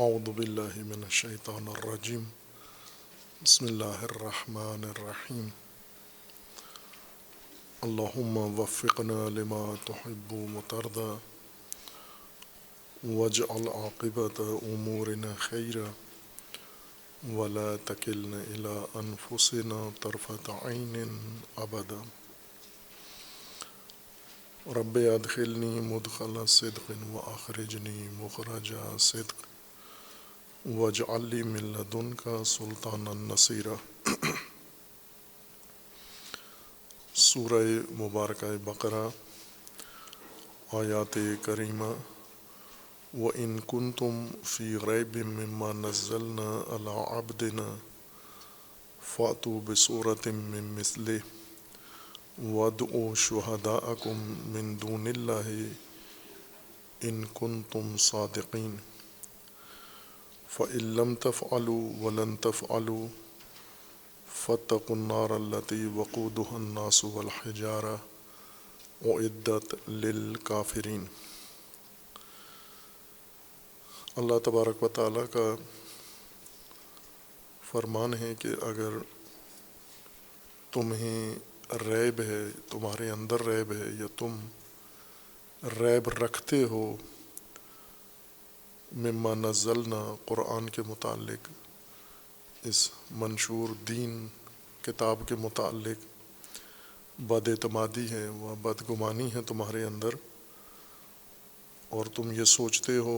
اعوذ باللہ من الشیطان الرجیم بسم اللہ الرحمن الرحیم اللہم وفقنا لما تحب وترضى واجعل عاقبۃ امورنا خیرا ولا تکلنا الی انفسنا طرفۃ عین ابدا رب ادخلنی مدخل صدق واخرجنی مخرج صدق واجعل لی من لدنک سلطانا نصیرا۔ سورہ مبارکہ بقرہ آیات کریمہ۔ وَإِن كُنتُمْ فِي رَيْبٍ مِّمَّا نَزَّلْنَا عَلَىٰ عَبْدِنَا فَأْتُوا بِسُورَةٍ مِّن مِّثْلِهِ وَادْعُوا شُهَدَاءَكُم مِّن دُونِ اللَّهِ إِن كُنتُمْ صَادِقِينَ فَإِن لَّمْ تَفْعَلُوا وَلَن تَفْعَلُوا فَاتَّقُوا النَّارَ الَّتِي وَقُودُهَا النَّاسُ وَالْحِجَارَةُ أُعِدَّتْ لِلْكَافِرِينَ۔ اللہ تبارک و تعالیٰ کا فرمان ہے کہ اگر تمہیں ریب ہے، تمہارے اندر ریب ہے، یا تم ریب رکھتے ہو مما نزلنا قرآن کے متعلق، اس منشور دین کتاب کے متعلق بد اعتمادی ہے و بدگمانی ہے تمہارے اندر، اور تم یہ سوچتے ہو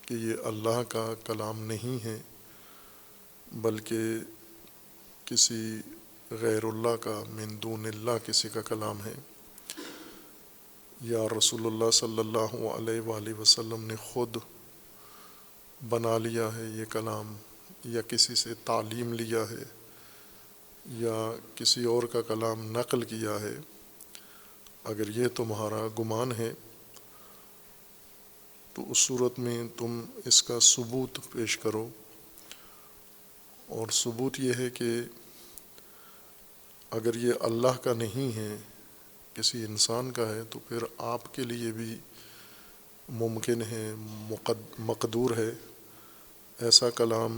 کہ یہ اللہ کا کلام نہیں ہے بلکہ کسی غیر اللہ کا، من دون اللہ کسی کا کلام ہے، یا رسول اللہ صلی اللہ علیہ وآلہ وسلم نے خود بنا لیا ہے یہ کلام، یا کسی سے تعلیم لیا ہے، یا کسی اور کا کلام نقل کیا ہے، اگر یہ تمہارا گمان ہے تو اس صورت میں تم اس کا ثبوت پیش کرو، اور ثبوت یہ ہے کہ اگر یہ اللہ کا نہیں ہے، کسی انسان کا ہے، تو پھر آپ کے لیے بھی ممکن ہے، مقدور ہے، ایسا کلام،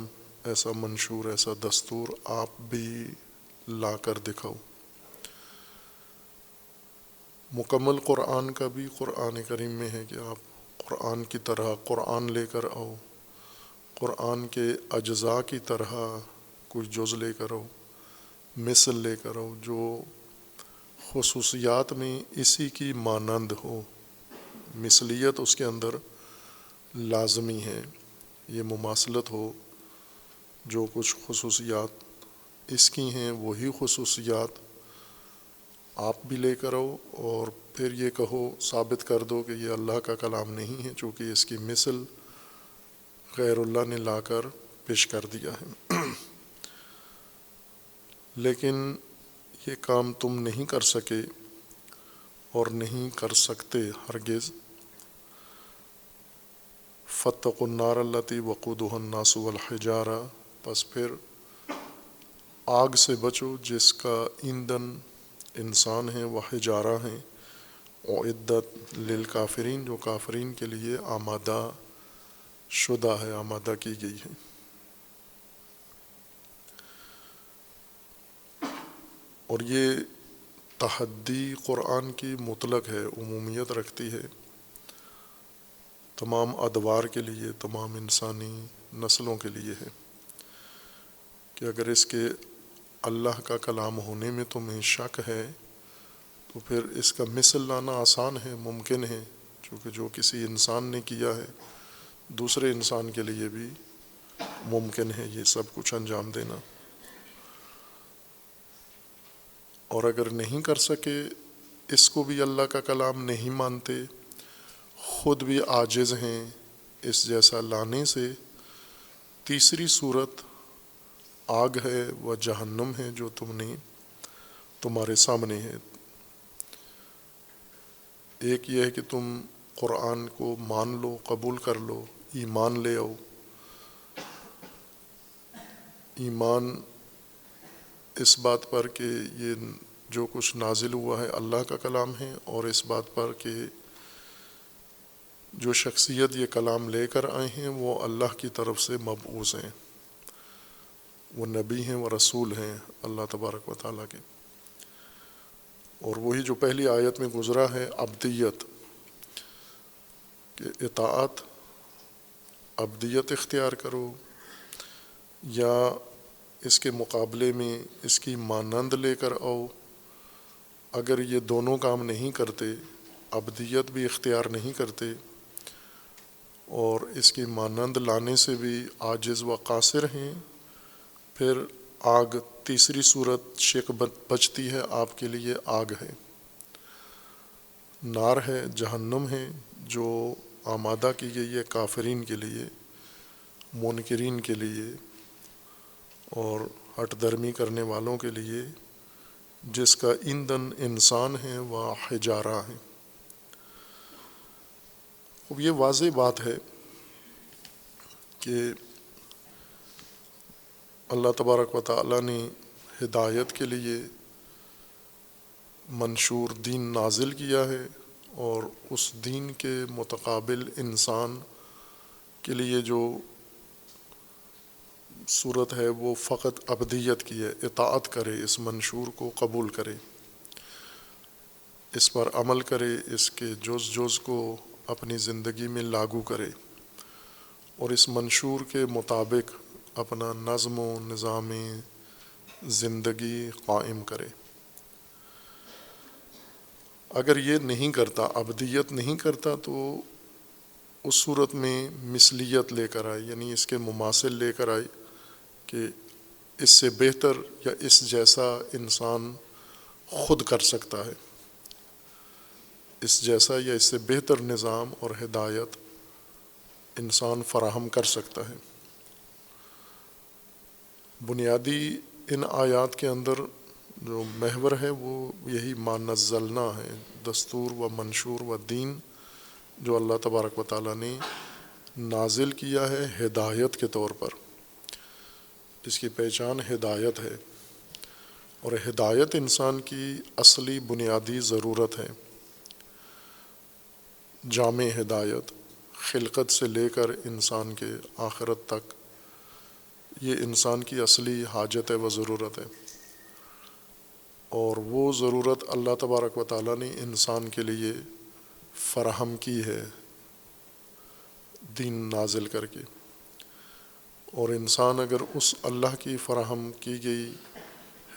ایسا منشور، ایسا دستور آپ بھی لا کر دکھاؤ۔ مکمل قرآن کا بھی قرآن کریم میں ہے کہ آپ قرآن کی طرح قرآن لے کر آؤ، قرآن کے اجزاء کی طرح کچھ جز لے کر آؤ، مثل لے کر آؤ جو خصوصیات میں اسی کی مانند ہو، مثلیت اس کے اندر لازمی ہے، یہ مماثلت ہو، جو کچھ خصوصیات اس کی ہیں وہی خصوصیات آپ بھی لے کر آؤ، اور پھر یہ کہو، ثابت کر دو کہ یہ اللہ کا کلام نہیں ہے، چونکہ اس کی مثل غیر اللہ نے لا کر پیش کر دیا ہے۔ لیکن یہ کام تم نہیں کر سکے اور نہیں کر سکتے ہرگز۔ فَاتَّقُوا النَّارَ الَّتِي وَقُودُهَا النَّاسُ وَالْحِجَارَةُ، پس پھر آگ سے بچو جس کا ایندھن انسان ہیں و حجارہ ہیں، اعدت للکافرین، جو کافرین کے لیے آمادہ شدہ ہے، آمادہ کی گئی ہے۔ اور یہ تحدی قرآن کی مطلق ہے، عمومیت رکھتی ہے، تمام ادوار کے لیے، تمام انسانی نسلوں کے لیے ہے، کہ اگر اس کے اللہ کا کلام ہونے میں تمہیں شک ہے تو پھر اس کا مثل لانا آسان ہے، ممکن ہے، چونکہ جو کسی انسان نے کیا ہے دوسرے انسان کے لیے بھی ممکن ہے یہ سب کچھ انجام دینا۔ اور اگر نہیں کر سکے، اس کو بھی اللہ کا کلام نہیں مانتے، خود بھی عاجز ہیں اس جیسا لانے سے، تیسری صورت آگ ہے و جہنم ہے جو تمہارے سامنے ہے۔ ایک یہ ہے کہ تم قرآن کو مان لو، قبول کر لو، ایمان لے آؤ، ایمان اس بات پر کہ یہ جو کچھ نازل ہوا ہے اللہ کا کلام ہے، اور اس بات پر کہ جو شخصیت یہ کلام لے کر آئے ہیں وہ اللہ کی طرف سے مبعوث ہیں، وہ نبی ہیں، وہ رسول ہیں اللہ تبارک و تعالیٰ کے۔ اور وہی جو پہلی آیت میں گزرا ہے عبدیت، کہ اطاعت، عبدیت اختیار کرو، یا اس کے مقابلے میں اس کی مانند لے کر آؤ۔ اگر یہ دونوں کام نہیں کرتے، عبدیت بھی اختیار نہیں کرتے اور اس کی مانند لانے سے بھی عاجز و قاصر ہیں، پھر آگ، تیسری صورت شک بچتی ہے آپ کے لیے، آگ ہے، نار ہے، جہنم ہے، جو آمادہ کی گئی ہے کافرین کے لیے، منکرین کے لیے اور ہٹ درمی کرنے والوں کے لیے، جس کا ایندھن انسان ہے و حجارہ ہے۔ اب یہ واضح بات ہے کہ اللہ تبارک و تعالیٰ نے ہدایت کے لیے منشور دین نازل کیا ہے، اور اس دین کے متقابل انسان کے لیے جو صورت ہے وہ فقط عبدیت کی ہے، اطاعت کرے، اس منشور کو قبول کرے، اس پر عمل کرے، اس کے جز جز کو اپنی زندگی میں لاگو کرے اور اس منشور کے مطابق اپنا نظم و نظام زندگی قائم کرے۔ اگر یہ نہیں کرتا، عبدیت نہیں کرتا، تو اس صورت میں مثلیت لے کر آئی، یعنی اس کے مماثل لے کر آئی کہ اس سے بہتر یا اس جیسا انسان خود کر سکتا ہے، اس جیسا یا اس سے بہتر نظام اور ہدایت انسان فراہم کر سکتا ہے۔ بنیادی ان آیات کے اندر جو محور ہے وہ یہی ما نزلنا ہے، دستور و منشور و دین جو اللہ تبارک و تعالیٰ نے نازل کیا ہے ہدایت کے طور پر، جس کی پہچان ہدایت ہے، اور ہدایت انسان کی اصلی بنیادی ضرورت ہے، جامع ہدایت، خلقت سے لے کر انسان کے آخرت تک، یہ انسان کی اصلی حاجت ہے و ضرورت ہے، اور وہ ضرورت اللہ تبارک و تعالیٰ نے انسان کے لیے فراہم کی ہے دین نازل کر کے۔ اور انسان اگر اس اللہ کی فراہم کی گئی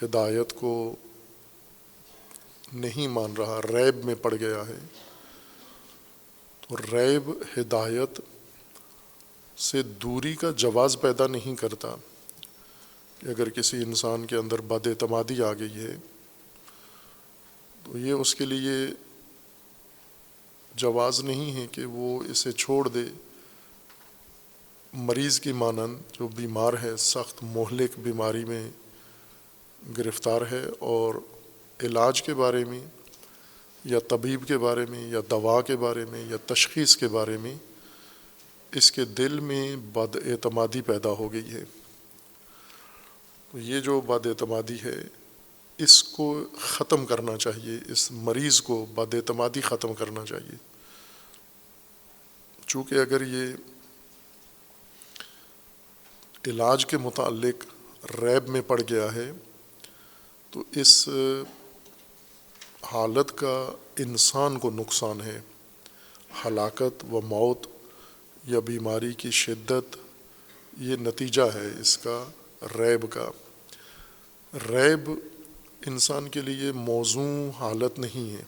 ہدایت کو نہیں مان رہا، ریب میں پڑ گیا ہے، تو ریب ہدایت سے دوری کا جواز پیدا نہیں کرتا کہ اگر کسی انسان کے اندر بد اعتمادی آ گئی ہے تو یہ اس کے لیے جواز نہیں ہے کہ وہ اسے چھوڑ دے، مریض کی مانند جو بیمار ہے، سخت مہلک بیماری میں گرفتار ہے، اور علاج کے بارے میں یا طبیب کے بارے میں یا دوا کے بارے میں یا تشخیص کے بارے میں اس کے دل میں بد اعتمادی پیدا ہو گئی ہے۔ تو یہ جو بد اعتمادی ہے اس کو ختم کرنا چاہیے، اس مریض کو بد اعتمادی ختم کرنا چاہیے، چونکہ اگر یہ علاج کے متعلق ریب میں پڑ گیا ہے تو اس حالت کا انسان کو نقصان ہے، ہلاکت و موت یا بیماری کی شدت، یہ نتیجہ ہے اس کا ریب کا۔ ریب انسان کے لیے موزوں حالت نہیں ہے،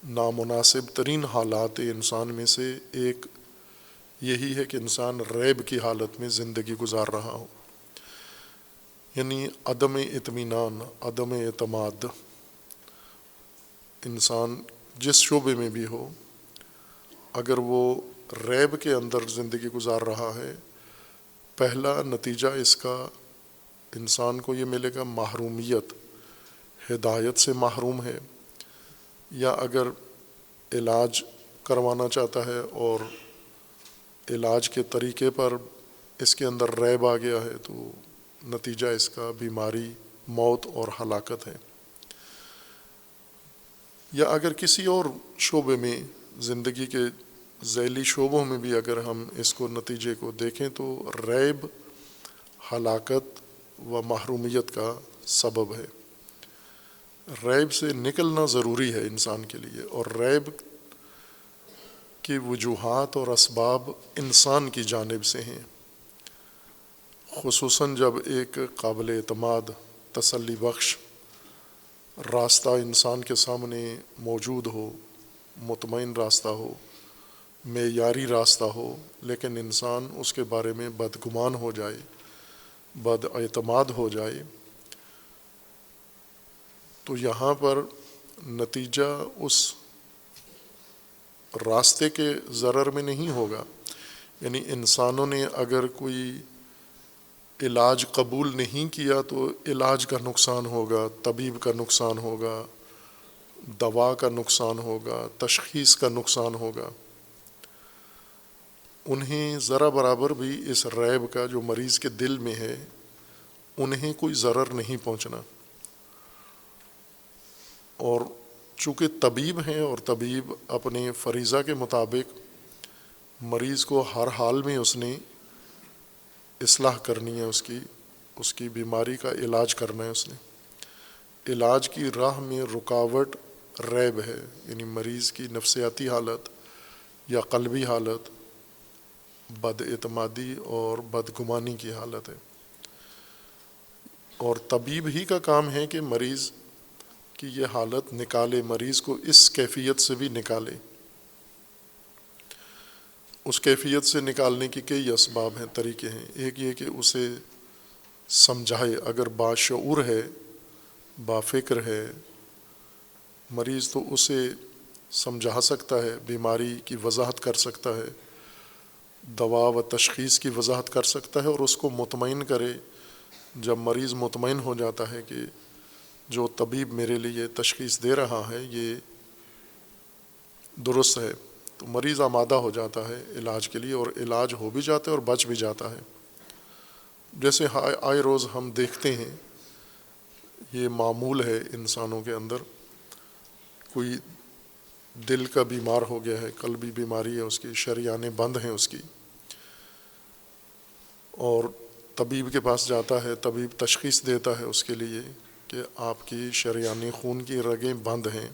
نامناسب ترین حالات انسان میں سے ایک یہی ہے کہ انسان ریب کی حالت میں زندگی گزار رہا ہو، یعنی عدم اطمینان، عدم اعتماد۔ انسان جس شعبے میں بھی ہو، اگر وہ ریب کے اندر زندگی گزار رہا ہے، پہلا نتیجہ اس کا انسان کو یہ ملے گا محرومیت، ہدایت سے محروم ہے، یا اگر علاج کروانا چاہتا ہے اور علاج کے طریقے پر اس کے اندر ریب آ گیا ہے تو نتیجہ اس کا بیماری، موت اور ہلاکت ہے۔ یا اگر کسی اور شعبے میں زندگی کے ذیلی شعبوں میں بھی اگر ہم اس کو نتیجے کو دیکھیں تو ریب ہلاکت و محرومیت کا سبب ہے۔ ریب سے نکلنا ضروری ہے انسان کے لیے، اور ریب کی وجوہات اور اسباب انسان کی جانب سے ہیں، خصوصاً جب ایک قابل اعتماد، تسلی بخش راستہ انسان کے سامنے موجود ہو، مطمئن راستہ ہو، معیاری راستہ ہو، لیکن انسان اس کے بارے میں بدگمان ہو جائے، بد اعتماد ہو جائے، تو یہاں پر نتیجہ اس راستے کے ضرر میں نہیں ہوگا۔ یعنی انسانوں نے اگر کوئی علاج قبول نہیں کیا تو علاج کا نقصان ہوگا، طبیب کا نقصان ہوگا، دوا کا نقصان ہوگا، تشخیص کا نقصان ہوگا۔ انہیں ذرا برابر بھی اس ریب کا جو مریض کے دل میں ہے انہیں کوئی ضرر نہیں پہنچنا۔ اور چونکہ طبیب ہیں اور طبیب اپنے فریضہ کے مطابق مریض کو ہر حال میں اس نے اصلاح کرنی ہے، اس کی بیماری کا علاج کرنا ہے۔ اس نے علاج کی راہ میں رکاوٹ ریب ہے، یعنی مریض کی نفسیاتی حالت یا قلبی حالت، بد اعتمادی اور بدگمانی کی حالت ہے، اور طبیب ہی کا کام ہے کہ مریض کی یہ حالت نکالے، مریض کو اس کیفیت سے بھی نکالے۔ اس کیفیت سے نکالنے کی کئی اسباب ہیں، طریقے ہیں۔ ایک یہ کہ اسے سمجھائے، اگر باشعور ہے، بافکر ہے مریض تو اسے سمجھا سکتا ہے، بیماری کی وضاحت کر سکتا ہے، دوا و تشخیص کی وضاحت کر سکتا ہے، اور اس کو مطمئن کرے۔ جب مریض مطمئن ہو جاتا ہے کہ جو طبیب میرے لیے تشخیص دے رہا ہے یہ درست ہے، تو مریض آمادہ ہو جاتا ہے علاج کے لیے، اور علاج ہو بھی جاتا ہے اور بچ بھی جاتا ہے۔ جیسے آئے روز ہم دیکھتے ہیں، یہ معمول ہے انسانوں کے اندر، کوئی دل کا بیمار ہو گیا ہے، قلبی بیماری ہے، اس کی شریانیں بند ہیں اس کی، اور طبیب کے پاس جاتا ہے، طبیب تشخیص دیتا ہے اس کے لیے کہ آپ کی شریانی خون کی رگیں بند ہیں،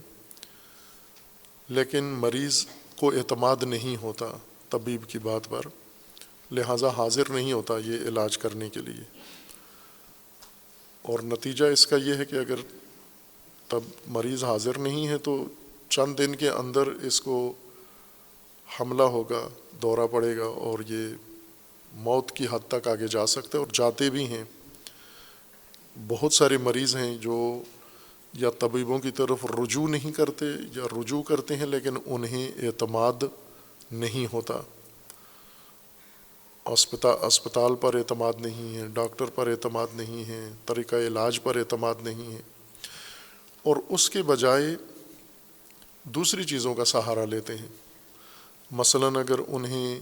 لیکن مریض کو اعتماد نہیں ہوتا طبیب کی بات پر، لہٰذا حاضر نہیں ہوتا یہ علاج کرنے کے لیے۔ اور نتیجہ اس کا یہ ہے کہ اگر تب مریض حاضر نہیں ہے تو چند دن کے اندر اس کو حملہ ہوگا، دورہ پڑے گا، اور یہ موت کی حد تک آگے جا سکتے ہیں، اور جاتے بھی ہیں۔ بہت سارے مریض ہیں جو یا طبیبوں کی طرف رجوع نہیں کرتے یا رجوع کرتے ہیں لیکن انہیں اعتماد نہیں ہوتا، اسپتال پر اعتماد نہیں ہے، ڈاکٹر پر اعتماد نہیں ہے، طریقہ علاج پر اعتماد نہیں ہے، اور اس کے بجائے دوسری چیزوں کا سہارا لیتے ہیں۔ مثلاً اگر انہیں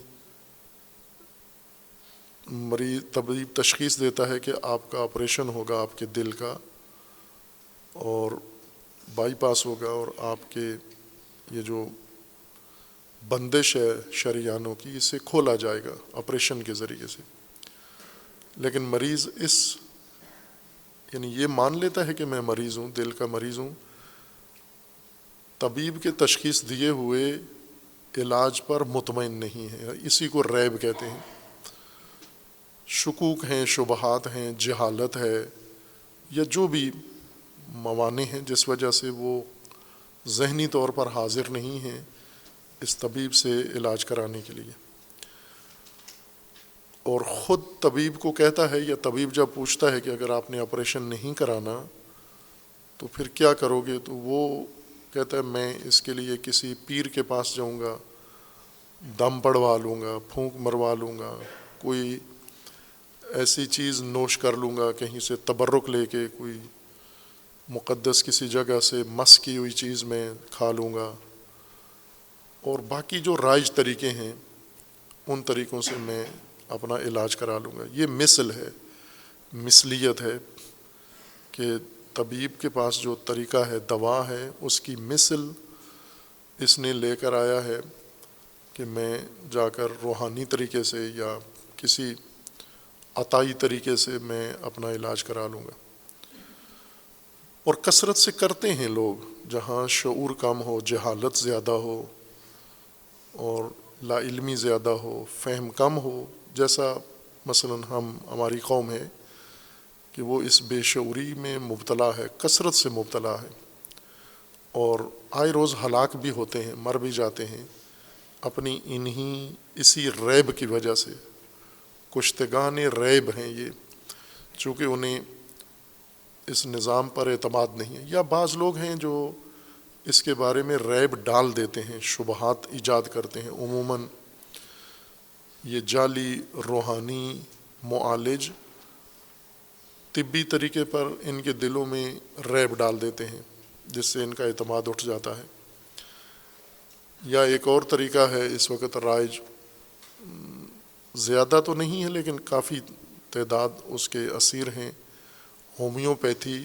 طبیب تشخیص دیتا ہے کہ آپ کا آپریشن ہوگا آپ کے دل کا، اور بائی پاس ہوگا، اور آپ کے یہ جو بندش ہے شریانوں کی اسے کھولا جائے گا آپریشن کے ذریعے سے، لیکن مریض یعنی یہ مان لیتا ہے کہ میں مریض ہوں، دل کا مریض ہوں، طبیب کے تشخیص دیے ہوئے علاج پر مطمئن نہیں ہے۔ اسی کو ریب کہتے ہیں۔ شکوک ہیں، شبہات ہیں، جہالت ہے، یا جو بھی موانع ہیں جس وجہ سے وہ ذہنی طور پر حاضر نہیں ہیں اس طبیب سے علاج کرانے کے لیے، اور خود طبیب کو کہتا ہے، یا طبیب جب پوچھتا ہے کہ اگر آپ نے آپریشن نہیں کرانا تو پھر کیا کرو گے، تو وہ کہتا ہے میں اس کے لیے کسی پیر کے پاس جاؤں گا، دم پڑوا لوں گا، پھونک مروا لوں گا، کوئی ایسی چیز نوش کر لوں گا، کہیں سے تبرک لے کے کوئی مقدس کسی جگہ سے مس کی ہوئی چیز میں کھا لوں گا، اور باقی جو رائج طریقے ہیں ان طریقوں سے میں اپنا علاج کرا لوں گا۔ یہ مثل ہے، مثلیت ہے کہ طبیب کے پاس جو طریقہ ہے، دوا ہے، اس کی مثل اس نے لے کر آیا ہے کہ میں جا کر روحانی طریقے سے یا کسی عطائی طریقے سے میں اپنا علاج کرا لوں گا۔ اور کثرت سے کرتے ہیں لوگ، جہاں شعور کم ہو، جہالت زیادہ ہو اور لا علمی زیادہ ہو، فہم کم ہو، جیسا مثلا ہماری قوم ہے کہ وہ اس بے شعوری میں مبتلا ہے، کثرت سے مبتلا ہے، اور آئے روز ہلاک بھی ہوتے ہیں، مر بھی جاتے ہیں اپنی اسی ریب کی وجہ سے۔ کشتگان ریب ہیں یہ، چونکہ انہیں اس نظام پر اعتماد نہیں ہے، یا بعض لوگ ہیں جو اس کے بارے میں ریب ڈال دیتے ہیں، شبہات ایجاد کرتے ہیں۔ عموماً یہ جعلی روحانی معالج طبی طریقے پر ان کے دلوں میں ریب ڈال دیتے ہیں، جس سے ان کا اعتماد اٹھ جاتا ہے۔ یا ایک اور طریقہ ہے اس وقت رائج، زیادہ تو نہیں ہے لیکن کافی تعداد اس کے اسیر ہیں، ہومیوپیتھی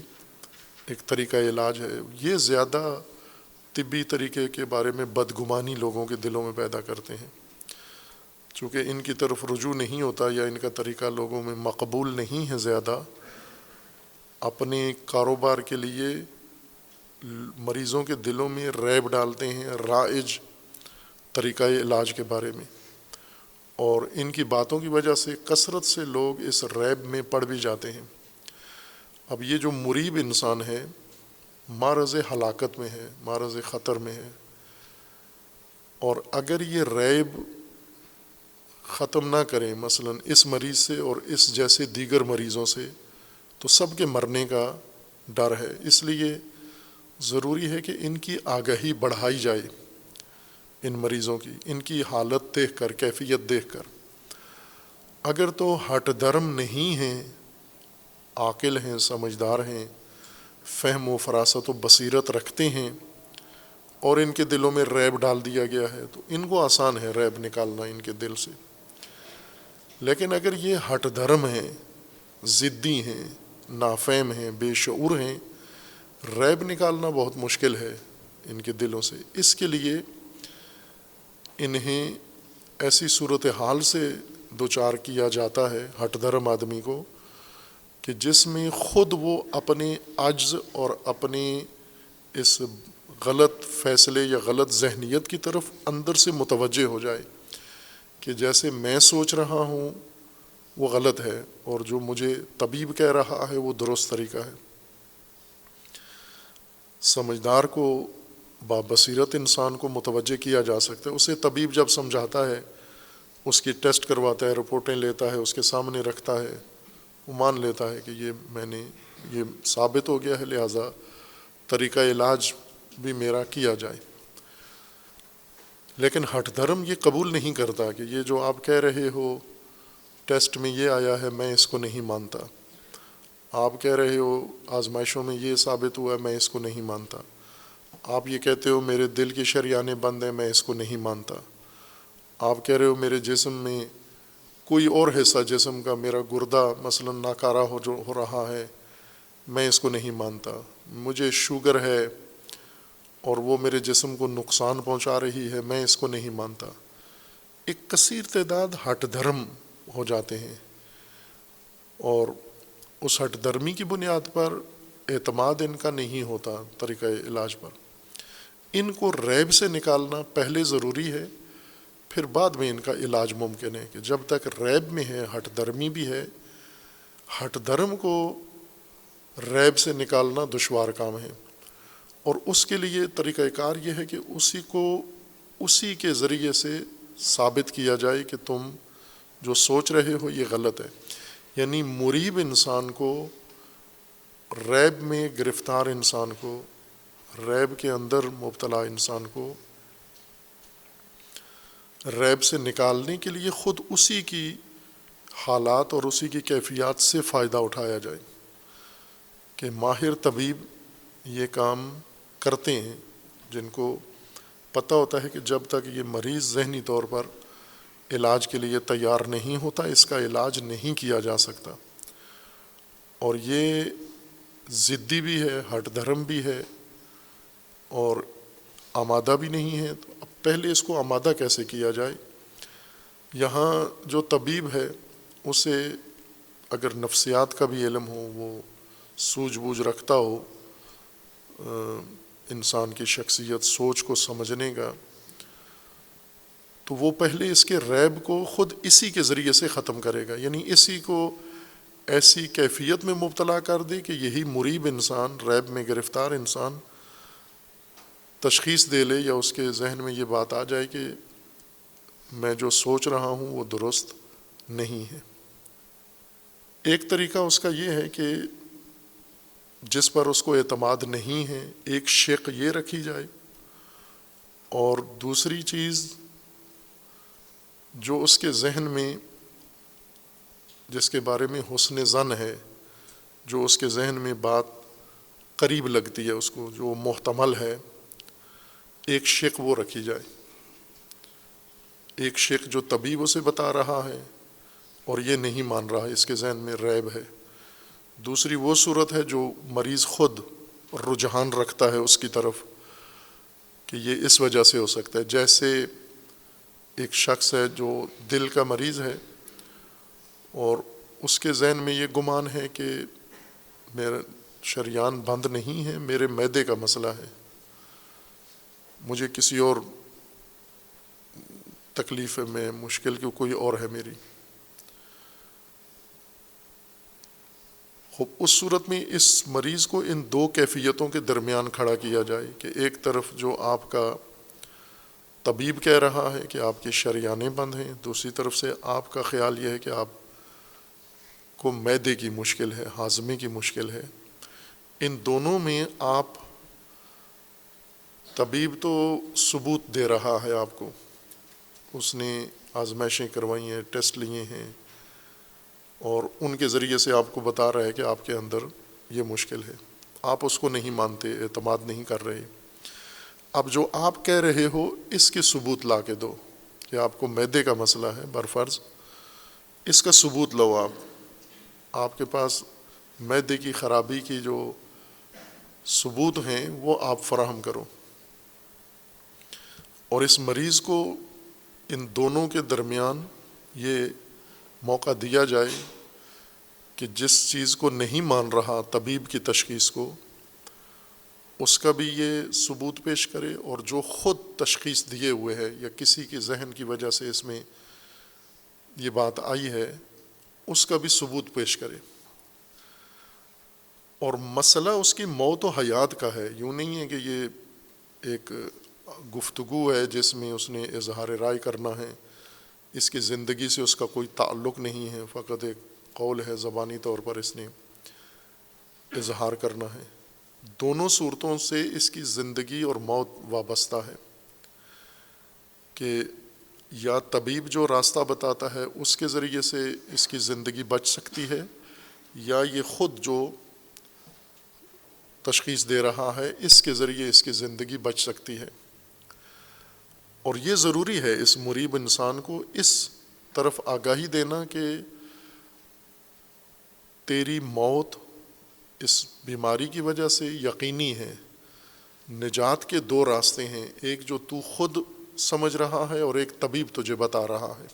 ایک طریقہ علاج ہے۔ یہ زیادہ طبی طریقے کے بارے میں بدگمانی لوگوں کے دلوں میں پیدا کرتے ہیں، چونکہ ان کی طرف رجوع نہیں ہوتا یا ان کا طریقہ لوگوں میں مقبول نہیں ہے زیادہ۔ اپنے کاروبار کے لیے مریضوں کے دلوں میں ریب ڈالتے ہیں رائج طریقہ علاج کے بارے میں، اور ان کی باتوں کی وجہ سے کثرت سے لوگ اس ریب میں پڑ بھی جاتے ہیں۔ اب یہ جو مریب انسان ہے معرض ہلاکت میں ہے، معرض خطر میں ہے، اور اگر یہ ریب ختم نہ کریں مثلا اس مریض سے اور اس جیسے دیگر مریضوں سے، تو سب کے مرنے کا ڈر ہے۔ اس لیے ضروری ہے کہ ان کی آگاہی بڑھائی جائے، ان مریضوں کی، ان کی حالت دیکھ کر، کیفیت دیکھ کر۔ اگر تو ہٹ دھرم نہیں ہیں، عاقل ہیں، سمجھدار ہیں، فہم و فراست و بصیرت رکھتے ہیں، اور ان کے دلوں میں ریب ڈال دیا گیا ہے، تو ان کو آسان ہے ریب نکالنا ان کے دل سے۔ لیکن اگر یہ ہٹ دھرم ہیں، ضدی ہیں، نافہم ہیں، بے شعور ہیں، ریب نکالنا بہت مشکل ہے ان کے دلوں سے۔ اس کے لیے انہیں ایسی صورتحال سے دوچار کیا جاتا ہے ہٹ دھرم آدمی کو کہ جس میں خود وہ اپنے عجز اور اپنے اس غلط فیصلے یا غلط ذہنیت کی طرف اندر سے متوجہ ہو جائے کہ جیسے میں سوچ رہا ہوں وہ غلط ہے، اور جو مجھے طبیب کہہ رہا ہے وہ درست طریقہ ہے۔ سمجھدار کو، بابصیرت انسان کو متوجہ کیا جا سکتا ہے۔ اسے طبیب جب سمجھاتا ہے، اس کی ٹیسٹ کرواتا ہے، رپورٹیں لیتا ہے، اس کے سامنے رکھتا ہے، وہ مان لیتا ہے کہ یہ ثابت ہو گیا ہے، لہٰذا طریقہ علاج بھی میرا کیا جائے۔ لیکن ہٹ دھرم یہ قبول نہیں کرتا کہ یہ جو آپ کہہ رہے ہو ٹیسٹ میں یہ آیا ہے، میں اس کو نہیں مانتا۔ آپ کہہ رہے ہو آزمائشوں میں یہ ثابت ہوا ہے، میں اس کو نہیں مانتا۔ آپ یہ کہتے ہو میرے دل کی شریانیں بند ہیں، میں اس کو نہیں مانتا۔ آپ کہہ رہے ہو میرے جسم میں کوئی اور حصہ جسم کا، میرا گردہ مثلا ناکارہ ہو رہا ہے، میں اس کو نہیں مانتا۔ مجھے شوگر ہے اور وہ میرے جسم کو نقصان پہنچا رہی ہے، میں اس کو نہیں مانتا۔ ایک کثیر تعداد ہٹ دھرم ہو جاتے ہیں، اور اس ہٹ دھرمی کی بنیاد پر اعتماد ان کا نہیں ہوتا طریقہ علاج پر۔ ان کو ریب سے نکالنا پہلے ضروری ہے، پھر بعد میں ان کا علاج ممکن ہے۔ کہ جب تک ریب میں ہے، ہٹ دھرمی بھی ہے، ہٹ دھرم کو ریب سے نکالنا دشوار کام ہے، اور اس کے لیے طریقہ کار یہ ہے کہ اسی کے ذریعے سے ثابت کیا جائے کہ تم جو سوچ رہے ہو یہ غلط ہے۔ یعنی مریب انسان کو، ریب میں گرفتار انسان کو، ریب کے اندر مبتلا انسان کو ریب سے نکالنے کے لیے خود اسی کی حالات اور اسی کی کیفیات سے فائدہ اٹھایا جائے۔ کہ ماہر طبیب یہ کام کرتے ہیں، جن کو پتہ ہوتا ہے کہ جب تک یہ مریض ذہنی طور پر علاج کے لیے تیار نہیں ہوتا، اس کا علاج نہیں کیا جا سکتا۔ اور یہ ضدی بھی ہے، ہٹ دھرم بھی ہے، اور آمادہ بھی نہیں ہے۔ تو پہلے اس کو آمادہ کیسے کیا جائے۔ یہاں جو طبیب ہے اسے اگر نفسیات کا بھی علم ہو، وہ سوجھ بوجھ رکھتا ہو انسان کی شخصیت سوچ کو سمجھنے کا، تو وہ پہلے اس کے ریب کو خود اسی کے ذریعے سے ختم کرے گا، یعنی اسی کو ایسی کیفیت میں مبتلا کر دے کہ یہی مریب انسان، ریب میں گرفتار انسان تشخیص دے لے، یا اس کے ذہن میں یہ بات آ جائے کہ میں جو سوچ رہا ہوں وہ درست نہیں ہے۔ ایک طریقہ اس کا یہ ہے کہ جس پر اس کو اعتماد نہیں ہے ایک شق یہ رکھی جائے، اور دوسری چیز جو اس کے ذہن میں جس کے بارے میں حسن ظن ہے، جو اس کے ذہن میں بات قریب لگتی ہے اس کو، جو محتمل ہے، ایک شق وہ رکھی جائے، ایک شق جو طبیب اسے بتا رہا ہے اور یہ نہیں مان رہا، اس کے ذہن میں ریب ہے۔ دوسری وہ صورت ہے جو مریض خود رجحان رکھتا ہے اس کی طرف کہ یہ اس وجہ سے ہو سکتا ہے، جیسے ایک شخص ہے جو دل کا مریض ہے اور اس کے ذہن میں یہ گمان ہے کہ میرا شریان بند نہیں ہے، میرے معدے کا مسئلہ ہے، مجھے کسی اور تکلیف میں مشکل کی کوئی اور ہے میری۔ اس صورت میں اس مریض کو ان دو کیفیتوں کے درمیان کھڑا کیا جائے کہ ایک طرف جو آپ کا طبیب کہہ رہا ہے کہ آپ کی شریانیں بند ہیں، دوسری طرف سے آپ کا خیال یہ ہے کہ آپ کو معدے کی مشکل ہے، ہاضمے کی مشکل ہے۔ ان دونوں میں آپ طبیب تو ثبوت دے رہا ہے آپ کو، اس نے آزمائشیں کروائی ہیں، ٹیسٹ لیے ہیں، اور ان کے ذریعے سے آپ کو بتا رہا ہے کہ آپ کے اندر یہ مشکل ہے، آپ اس کو نہیں مانتے، اعتماد نہیں کر رہے۔ اب جو آپ کہہ رہے ہو اس کے ثبوت لا کے دو کہ آپ کو معدے کا مسئلہ ہے برفرض، اس کا ثبوت لو، آپ کے پاس معدے کی خرابی کی جو ثبوت ہیں وہ آپ فراہم کرو، اور اس مریض کو ان دونوں کے درمیان یہ موقع دیا جائے کہ جس چیز کو نہیں مان رہا طبیب کی تشخیص کو، اس کا بھی یہ ثبوت پیش کرے، اور جو خود تشخیص دیے ہوئے ہے یا کسی کے ذہن کی وجہ سے اس میں یہ بات آئی ہے اس کا بھی ثبوت پیش کرے۔ اور مسئلہ اس کی موت و حیات کا ہے، یوں نہیں ہے کہ یہ ایک گفتگو ہے جس میں اس نے اظہار رائے کرنا ہے، اس کی زندگی سے اس کا کوئی تعلق نہیں ہے، فقط ایک قول ہے، زبانی طور پر اس نے اظہار کرنا ہے۔ دونوں صورتوں سے اس کی زندگی اور موت وابستہ ہے کہ یا طبیب جو راستہ بتاتا ہے اس کے ذریعے سے اس کی زندگی بچ سکتی ہے، یا یہ خود جو تشخیص دے رہا ہے اس کے ذریعے اس کی زندگی بچ سکتی ہے۔ اور یہ ضروری ہے اس مریب انسان کو اس طرف آگاہی دینا کہ تیری موت اس بیماری کی وجہ سے یقینی ہے، نجات کے دو راستے ہیں، ایک جو تو خود سمجھ رہا ہے اور ایک طبیب تجھے بتا رہا ہے،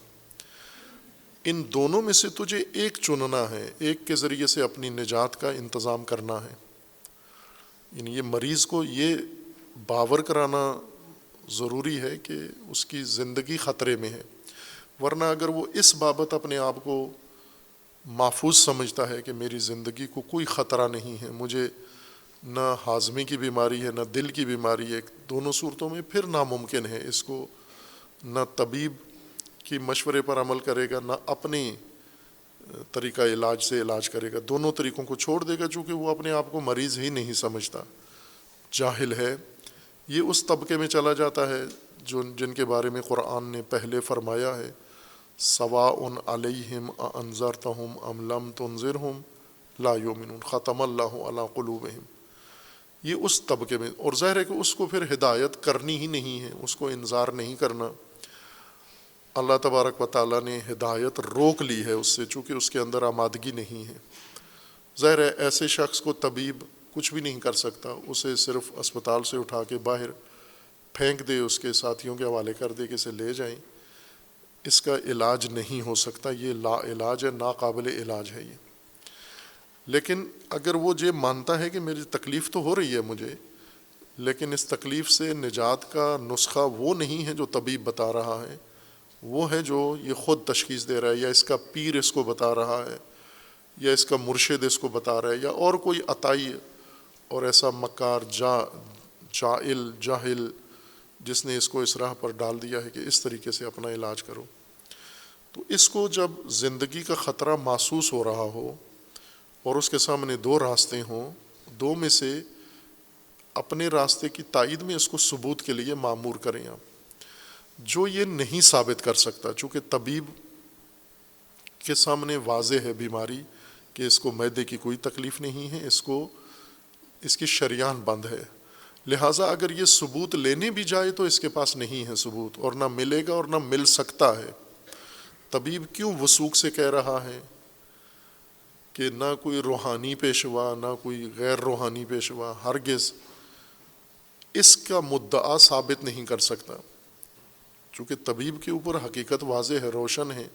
ان دونوں میں سے تجھے ایک چننا ہے، ایک کے ذریعے سے اپنی نجات کا انتظام کرنا ہے۔ یعنی یہ مریض کو یہ باور کرانا ضروری ہے کہ اس کی زندگی خطرے میں ہے، ورنہ اگر وہ اس بابت اپنے آپ کو محفوظ سمجھتا ہے کہ میری زندگی کو کوئی خطرہ نہیں ہے، مجھے نہ ہاضمے کی بیماری ہے نہ دل کی بیماری ہے، دونوں صورتوں میں پھر ناممکن ہے اس کو نہ طبیب کی مشورے پر عمل کرے گا نہ اپنے طریقہ علاج سے علاج کرے گا، دونوں طریقوں کو چھوڑ دے گا، چونکہ وہ اپنے آپ کو مریض ہی نہیں سمجھتا، جاہل ہے۔ یہ اس طبقے میں چلا جاتا ہے جن کے بارے میں قرآن نے پہلے فرمایا ہے سواء علیہم اانذرتہم ام لم تنذرہم لا یؤمنون ختم اللہ علی قلوبہم، یہ اس طبقے میں، اور ظاہر ہے کہ اس کو پھر ہدایت کرنی ہی نہیں ہے، اس کو انذار نہیں کرنا، اللہ تبارک و تعالیٰ نے ہدایت روک لی ہے اس سے، چونکہ اس کے اندر آمادگی نہیں ہے۔ ظاہر ہے ایسے شخص کو طبیب کچھ بھی نہیں کر سکتا، اسے صرف اسپتال سے اٹھا کے باہر پھینک دے، اس کے ساتھیوں کے حوالے کر دے کہ اسے لے جائیں، اس کا علاج نہیں ہو سکتا، یہ لا علاج ہے، ناقابل علاج ہے یہ۔ لیکن اگر وہ یہ مانتا ہے کہ میری تکلیف تو ہو رہی ہے مجھے، لیکن اس تکلیف سے نجات کا نسخہ وہ نہیں ہے جو طبیب بتا رہا ہے، وہ ہے جو یہ خود تشخیص دے رہا ہے، یا اس کا پیر اس کو بتا رہا ہے، یا اس کا مرشد اس کو بتا رہا ہے، یا اور کوئی عطائی اور ایسا مکار جاہل جس نے اس کو اس راہ پر ڈال دیا ہے کہ اس طریقے سے اپنا علاج کرو، تو اس کو جب زندگی کا خطرہ محسوس ہو رہا ہو اور اس کے سامنے دو راستے ہوں، دو میں سے اپنے راستے کی تائید میں اس کو ثبوت کے لیے مامور کریں آپ۔ جو یہ نہیں ثابت کر سکتا، چونکہ طبیب کے سامنے واضح ہے بیماری کہ اس کو معدے کی کوئی تکلیف نہیں ہے، اس کی شریان بند ہے، لہٰذا اگر یہ ثبوت لینے بھی جائے تو اس کے پاس نہیں ہے ثبوت، اور نہ ملے گا اور نہ مل سکتا ہے۔ طبیب کیوں وثوق سے کہہ رہا ہے کہ نہ کوئی روحانی پیشوا نہ کوئی غیر روحانی پیشوا ہرگز اس کا مدعا ثابت نہیں کر سکتا، چونکہ طبیب کے اوپر حقیقت واضح ہے، روشن ہے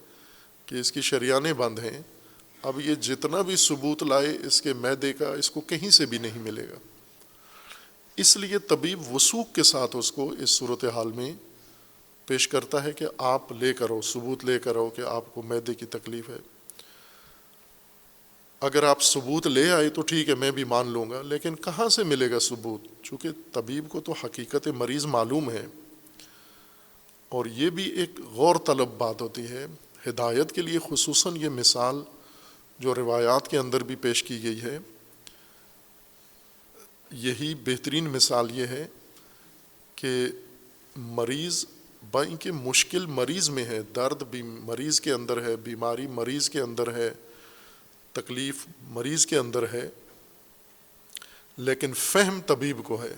کہ اس کی شریانیں بند ہیں۔ اب یہ جتنا بھی ثبوت لائے اس کے معدے کا، اس کو کہیں سے بھی نہیں ملے گا، اس لیے طبیب وثوق کے ساتھ اس کو اس صورتحال میں پیش کرتا ہے کہ آپ لے کر آؤ، ثبوت لے کر آؤ کہ آپ کو معدے کی تکلیف ہے۔ اگر آپ ثبوت لے آئے تو ٹھیک ہے، میں بھی مان لوں گا، لیکن کہاں سے ملے گا ثبوت؟ چونکہ طبیب کو تو حقیقت مریض معلوم ہے، اور یہ بھی ایک غور طلب بات ہوتی ہے ہدایت کے لیے، خصوصاً یہ مثال جو روایات کے اندر بھی پیش کی گئی ہے، یہی بہترین مثال یہ ہے کہ مریض بائیں کہ مشکل مریض میں ہے، درد بھی مریض کے اندر ہے، بیماری مریض کے اندر ہے، تکلیف مریض کے اندر ہے، لیکن فہم طبیب کو ہے۔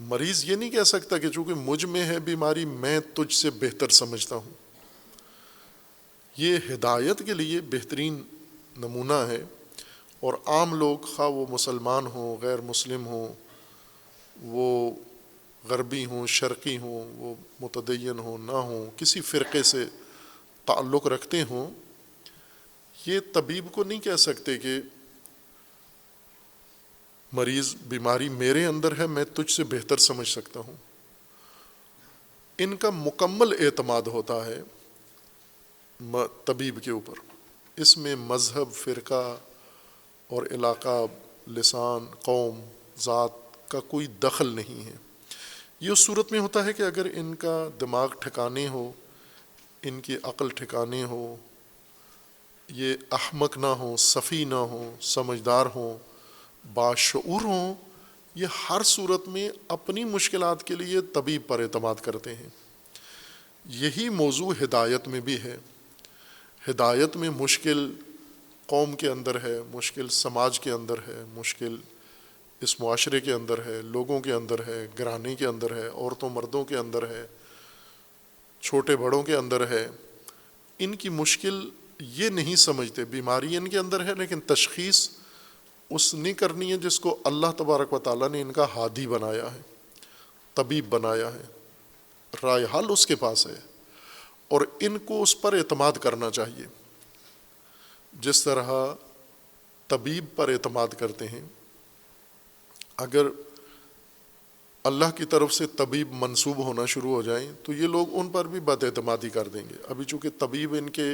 مریض یہ نہیں کہہ سکتا کہ چونکہ مجھ میں ہے بیماری میں تجھ سے بہتر سمجھتا ہوں۔ یہ ہدایت کے لیے بہترین نمونہ ہے، اور عام لوگ خواہ وہ مسلمان ہوں، غیر مسلم ہوں، وہ غربی ہوں، شرقی ہوں، وہ متدین ہوں نہ ہوں، کسی فرقے سے تعلق رکھتے ہوں، یہ طبیب کو نہیں کہہ سکتے کہ مریض بیماری میرے اندر ہے، میں تجھ سے بہتر سمجھ سکتا ہوں۔ ان کا مکمل اعتماد ہوتا ہے طبیب کے اوپر، اس میں مذہب، فرقہ اور علاقہ، لسان، قوم، ذات کا کوئی دخل نہیں ہے۔ یہ اس صورت میں ہوتا ہے کہ اگر ان کا دماغ ٹھکانے ہو، ان کی عقل ٹھکانے ہو، یہ احمق نہ ہوں، صفی نہ ہوں، سمجھدار ہوں، باشعور ہوں، یہ ہر صورت میں اپنی مشکلات کے لیے طبیب پر اعتماد کرتے ہیں۔ یہی موضوع ہدایت میں بھی ہے۔ ہدایت میں مشکل قوم کے اندر ہے، مشکل سماج کے اندر ہے، مشکل اس معاشرے کے اندر ہے، لوگوں کے اندر ہے، گھرانے کے اندر ہے، عورتوں مردوں کے اندر ہے، چھوٹے بڑوں کے اندر ہے۔ ان کی مشکل یہ نہیں سمجھتے، بیماری ان کے اندر ہے، لیکن تشخیص اس نے کرنی ہے جس کو اللہ تبارک و تعالیٰ نے ان کا ہادی بنایا ہے، طبیب بنایا ہے، رائے حل اس کے پاس ہے، اور ان کو اس پر اعتماد کرنا چاہیے جس طرح طبیب پر اعتماد کرتے ہیں۔ اگر اللہ کی طرف سے طبیب منسوب ہونا شروع ہو جائیں تو یہ لوگ ان پر بھی بد اعتمادی کر دیں گے۔ ابھی چونکہ طبیب ان کے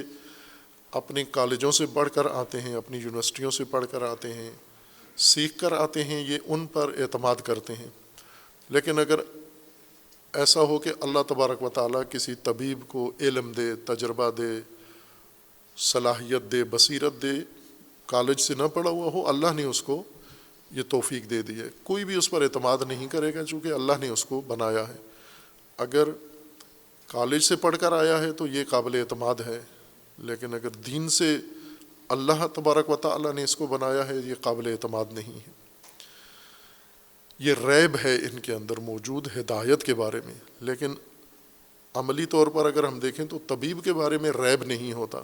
اپنے کالجوں سے پڑھ کر آتے ہیں، اپنی یونیورسٹیوں سے پڑھ کر آتے ہیں، سیکھ کر آتے ہیں، یہ ان پر اعتماد کرتے ہیں۔ لیکن اگر ایسا ہو کہ اللہ تبارک و تعالیٰ کسی طبیب کو علم دے، تجربہ دے، صلاحیت دے، بصیرت دے، کالج سے نہ پڑھا ہوا ہو، اللہ نے اس کو یہ توفیق دے دی ہے، کوئی بھی اس پر اعتماد نہیں کرے گا چونکہ اللہ نے اس کو بنایا ہے۔ اگر کالج سے پڑھ کر آیا ہے تو یہ قابل اعتماد ہے، لیکن اگر دین سے اللہ تبارک و تعالیٰ نے اس کو بنایا ہے، یہ قابل اعتماد نہیں ہے۔ یہ ریب ہے ان کے اندر موجود ہدایت کے بارے میں، لیکن عملی طور پر اگر ہم دیکھیں تو طبیب کے بارے میں ریب نہیں ہوتا۔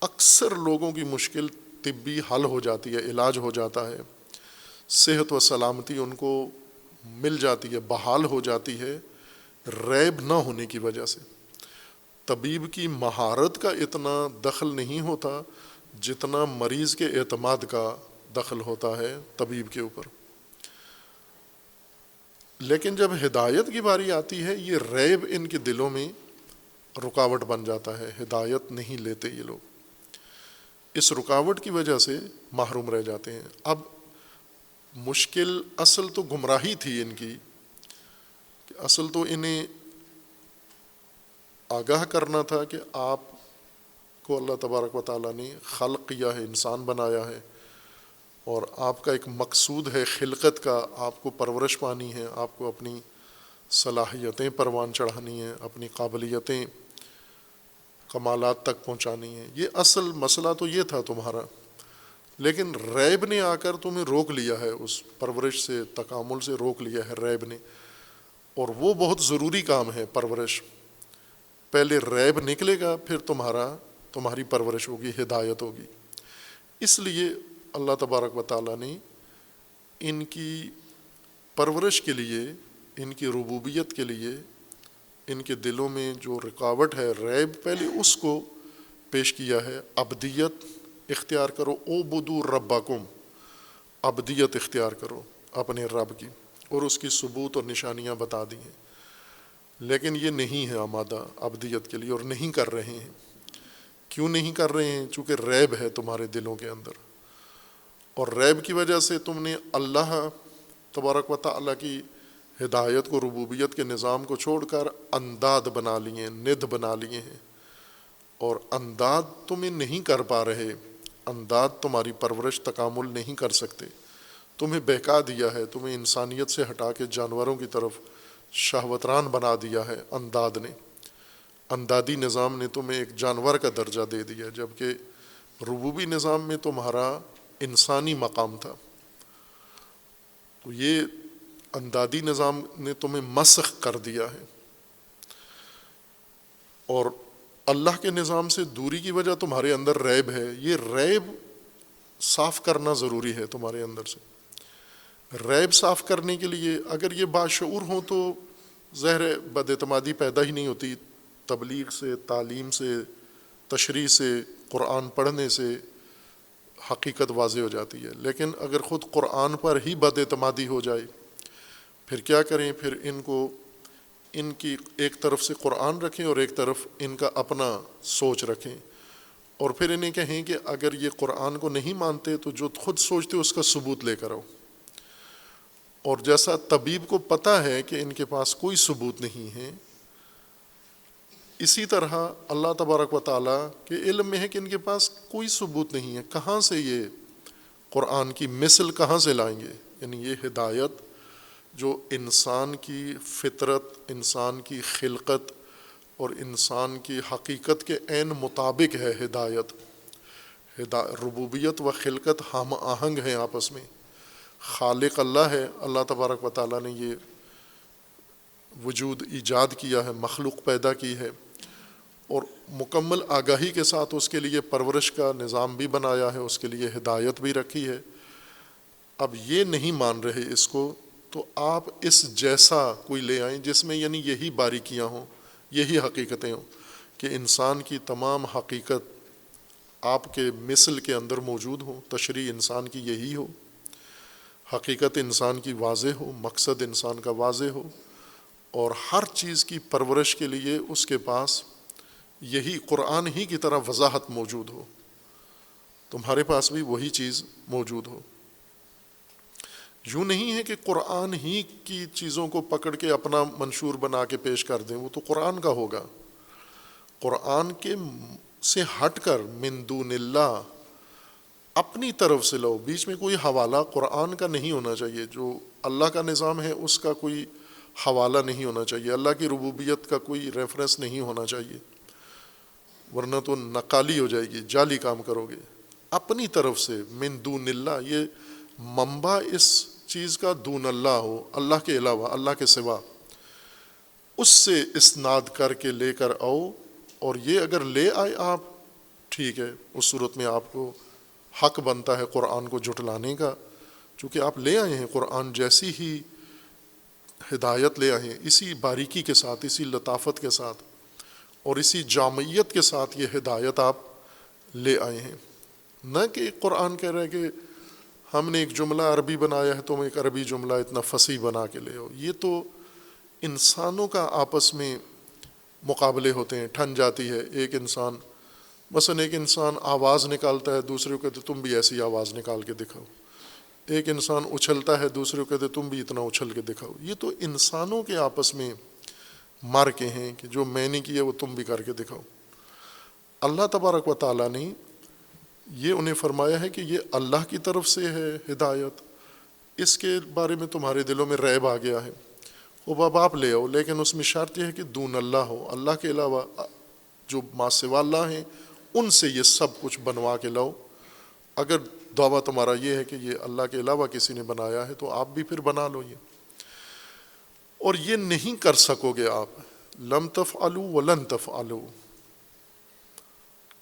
اکثر لوگوں کی مشکل طبی حل ہو جاتی ہے، علاج ہو جاتا ہے، صحت و سلامتی ان کو مل جاتی ہے، بحال ہو جاتی ہے ریب نہ ہونے کی وجہ سے۔ طبیب کی مہارت کا اتنا دخل نہیں ہوتا جتنا مریض کے اعتماد کا دخل ہوتا ہے طبیب کے اوپر۔ لیکن جب ہدایت کی باری آتی ہے، یہ ریب ان کے دلوں میں رکاوٹ بن جاتا ہے، ہدایت نہیں لیتے یہ لوگ، اس رکاوٹ کی وجہ سے محروم رہ جاتے ہیں۔ اب مشکل اصل تو گمراہی تھی ان کی، کہ اصل تو انہیں آگاہ کرنا تھا کہ آپ کو اللہ تبارک و تعالیٰ نے خلق کیا ہے، انسان بنایا ہے، اور آپ کا ایک مقصود ہے خلقت کا، آپ کو پرورش پانی ہے، آپ کو اپنی صلاحیتیں پروان چڑھانی ہیں، اپنی قابلیتیں کمالات تک پہنچانی ہیں۔ یہ اصل مسئلہ تو یہ تھا تمہارا، لیکن ریب نے آ کر تمہیں روک لیا ہے، اس پرورش سے، تکامل سے روک لیا ہے ریب نے، اور وہ بہت ضروری کام ہے پرورش۔ پہلے ریب نکلے گا، پھر تمہاری پرورش ہوگی، ہدایت ہوگی۔ اس لیے اللہ تبارک و تعالیٰ نے ان کی پرورش کے لیے، ان کی ربوبیت کے لیے، ان کے دلوں میں جو رکاوٹ ہے ریب، پہلے اس کو پیش کیا ہے۔ عبدیت اختیار کرو، اعبدوا ربکم، عبدیت اختیار کرو اپنے رب کی، اور اس کی ثبوت اور نشانیاں بتا دی ہیں۔ لیکن یہ نہیں ہے آمادہ عبدیت کے لیے، اور نہیں کر رہے ہیں۔ کیوں نہیں کر رہے ہیں؟ چونکہ ریب ہے تمہارے دلوں کے اندر، اور ریب کی وجہ سے تم نے اللہ تبارک و تعالیٰ کی ہدایت کو، ربوبیت کے نظام کو چھوڑ کر انداد بنا لیے، ند بنا لیے ہیں، اور انداد تمہیں نہیں کر پا رہے، انداد تمہاری پرورش تکامل نہیں کر سکتے، تمہیں بہکا دیا ہے، تمہیں انسانیت سے ہٹا کے جانوروں کی طرف شہوتران بنا دیا ہے انداد نے۔ اندادی نظام نے تمہیں ایک جانور کا درجہ دے دیا، جبکہ ربوبی نظام میں تمہارا انسانی مقام تھا۔ تو یہ اندادی نظام نے تمہیں مسخ کر دیا ہے، اور اللہ کے نظام سے دوری کی وجہ تمہارے اندر ریب ہے۔ یہ ریب صاف کرنا ضروری ہے تمہارے اندر سے۔ ریب صاف کرنے کے لیے اگر یہ باشعور ہوں تو ظاہر بد اعتمادی پیدا ہی نہیں ہوتی۔ تبلیغ سے، تعلیم سے، تشریح سے، قرآن پڑھنے سے حقیقت واضح ہو جاتی ہے۔ لیکن اگر خود قرآن پر ہی بد اعتمادی ہو جائے، پھر کیا کریں؟ پھر ان کی ایک طرف سے قرآن رکھیں اور ایک طرف ان کا اپنا سوچ رکھیں، اور پھر انہیں کہیں کہ اگر یہ قرآن کو نہیں مانتے تو جو خود سوچتے اس کا ثبوت لے کر آؤ۔ اور جیسا طبیب کو پتہ ہے کہ ان کے پاس کوئی ثبوت نہیں ہے، اسی طرح اللہ تبارک و تعالیٰ کے علم میں ہے کہ ان کے پاس کوئی ثبوت نہیں ہے، کہاں سے یہ قرآن کی مثل کہاں سے لائیں گے؟ یعنی یہ ہدایت جو انسان کی فطرت، انسان کی خلقت اور انسان کی حقیقت کے عین مطابق ہے۔ ہدایت، ربوبیت و خلقت ہم آہنگ ہیں آپس میں۔ خالق اللہ ہے، اللہ تبارک و تعالیٰ نے یہ وجود ایجاد کیا ہے، مخلوق پیدا کی ہے، اور مکمل آگاہی کے ساتھ اس کے لیے پرورش کا نظام بھی بنایا ہے، اس کے لیے ہدایت بھی رکھی ہے۔ اب یہ نہیں مان رہے اس کو، تو آپ اس جیسا کوئی لے آئیں جس میں یعنی یہی باریکیاں ہوں، یہی حقیقتیں ہوں، کہ انسان کی تمام حقیقت آپ کے مثل کے اندر موجود ہوں، تشریح انسان کی یہی ہو، حقیقت انسان کی واضح ہو، مقصد انسان کا واضح ہو، اور ہر چیز کی پرورش کے لیے اس کے پاس یہی قرآن ہی کی طرح وضاحت موجود ہو، تمہارے پاس بھی وہی چیز موجود ہو۔ یوں نہیں ہے کہ قرآن ہی کی چیزوں کو پکڑ کے اپنا منشور بنا کے پیش کر دیں، وہ تو قرآن کا ہوگا۔ قرآن کے سے ہٹ کر من دون اللہ اپنی طرف سے لو، بیچ میں کوئی حوالہ قرآن کا نہیں ہونا چاہیے، جو اللہ کا نظام ہے اس کا کوئی حوالہ نہیں ہونا چاہیے، اللہ کی ربوبیت کا کوئی ریفرنس نہیں ہونا چاہیے، ورنہ تو نقالی ہو جائے گی، جعلی کام کرو گے۔ اپنی طرف سے من دون اللہ، یہ منبع اس چیز کا دون اللہ ہو، اللہ کے علاوہ، اللہ کے سوا، اس سے اسناد کر کے لے کر آؤ، اور یہ اگر لے آئے آپ، ٹھیک ہے، اس صورت میں آپ کو حق بنتا ہے قرآن کو جھٹلانے کا، چونکہ آپ لے آئے ہیں قرآن جیسی ہی ہدایت لے آئے ہیں، اسی باریکی کے ساتھ، اسی لطافت کے ساتھ اور اسی جامعیت کے ساتھ یہ ہدایت آپ لے آئے ہیں۔ نہ کہ قرآن کہہ رہا ہے کہ ہم نے ایک جملہ عربی بنایا ہے، تم ایک عربی جملہ اتنا فصیح بنا کے لے آؤ۔ یہ تو انسانوں کا آپس میں مقابلے ہوتے ہیں، ٹھن جاتی ہے ایک انسان، مثلا ایک انسان آواز نکالتا ہے، دوسرے کو کہتے تم بھی ایسی آواز نکال کے دکھاؤ۔ ایک انسان اچھلتا ہے، دوسرے کو کہتے تم بھی اتنا اچھل کے دکھاؤ۔ یہ تو انسانوں کے آپس میں مارکے ہیں کہ جو میں نے کیا وہ تم بھی کر کے دکھاؤ۔ اللہ تبارک و تعالیٰ نے یہ انہیں فرمایا ہے کہ یہ اللہ کی طرف سے ہے ہدایت، اس کے بارے میں تمہارے دلوں میں ریب آ گیا ہے، وہ اب آپ لے آؤ، لیکن اس میں شرط یہ ہے کہ دون اللہ ہو، اللہ کے علاوہ جو ما سوا اللہ ہیں ان سے یہ سب کچھ بنوا کے لاؤ۔ اگر دعویٰ تمہارا یہ ہے کہ یہ اللہ کے علاوہ کسی نے بنایا ہے تو آپ بھی پھر بنا لو یہ، اور یہ نہیں کر سکو گے آپ۔ لم تفعلوا ولن تفعلوا،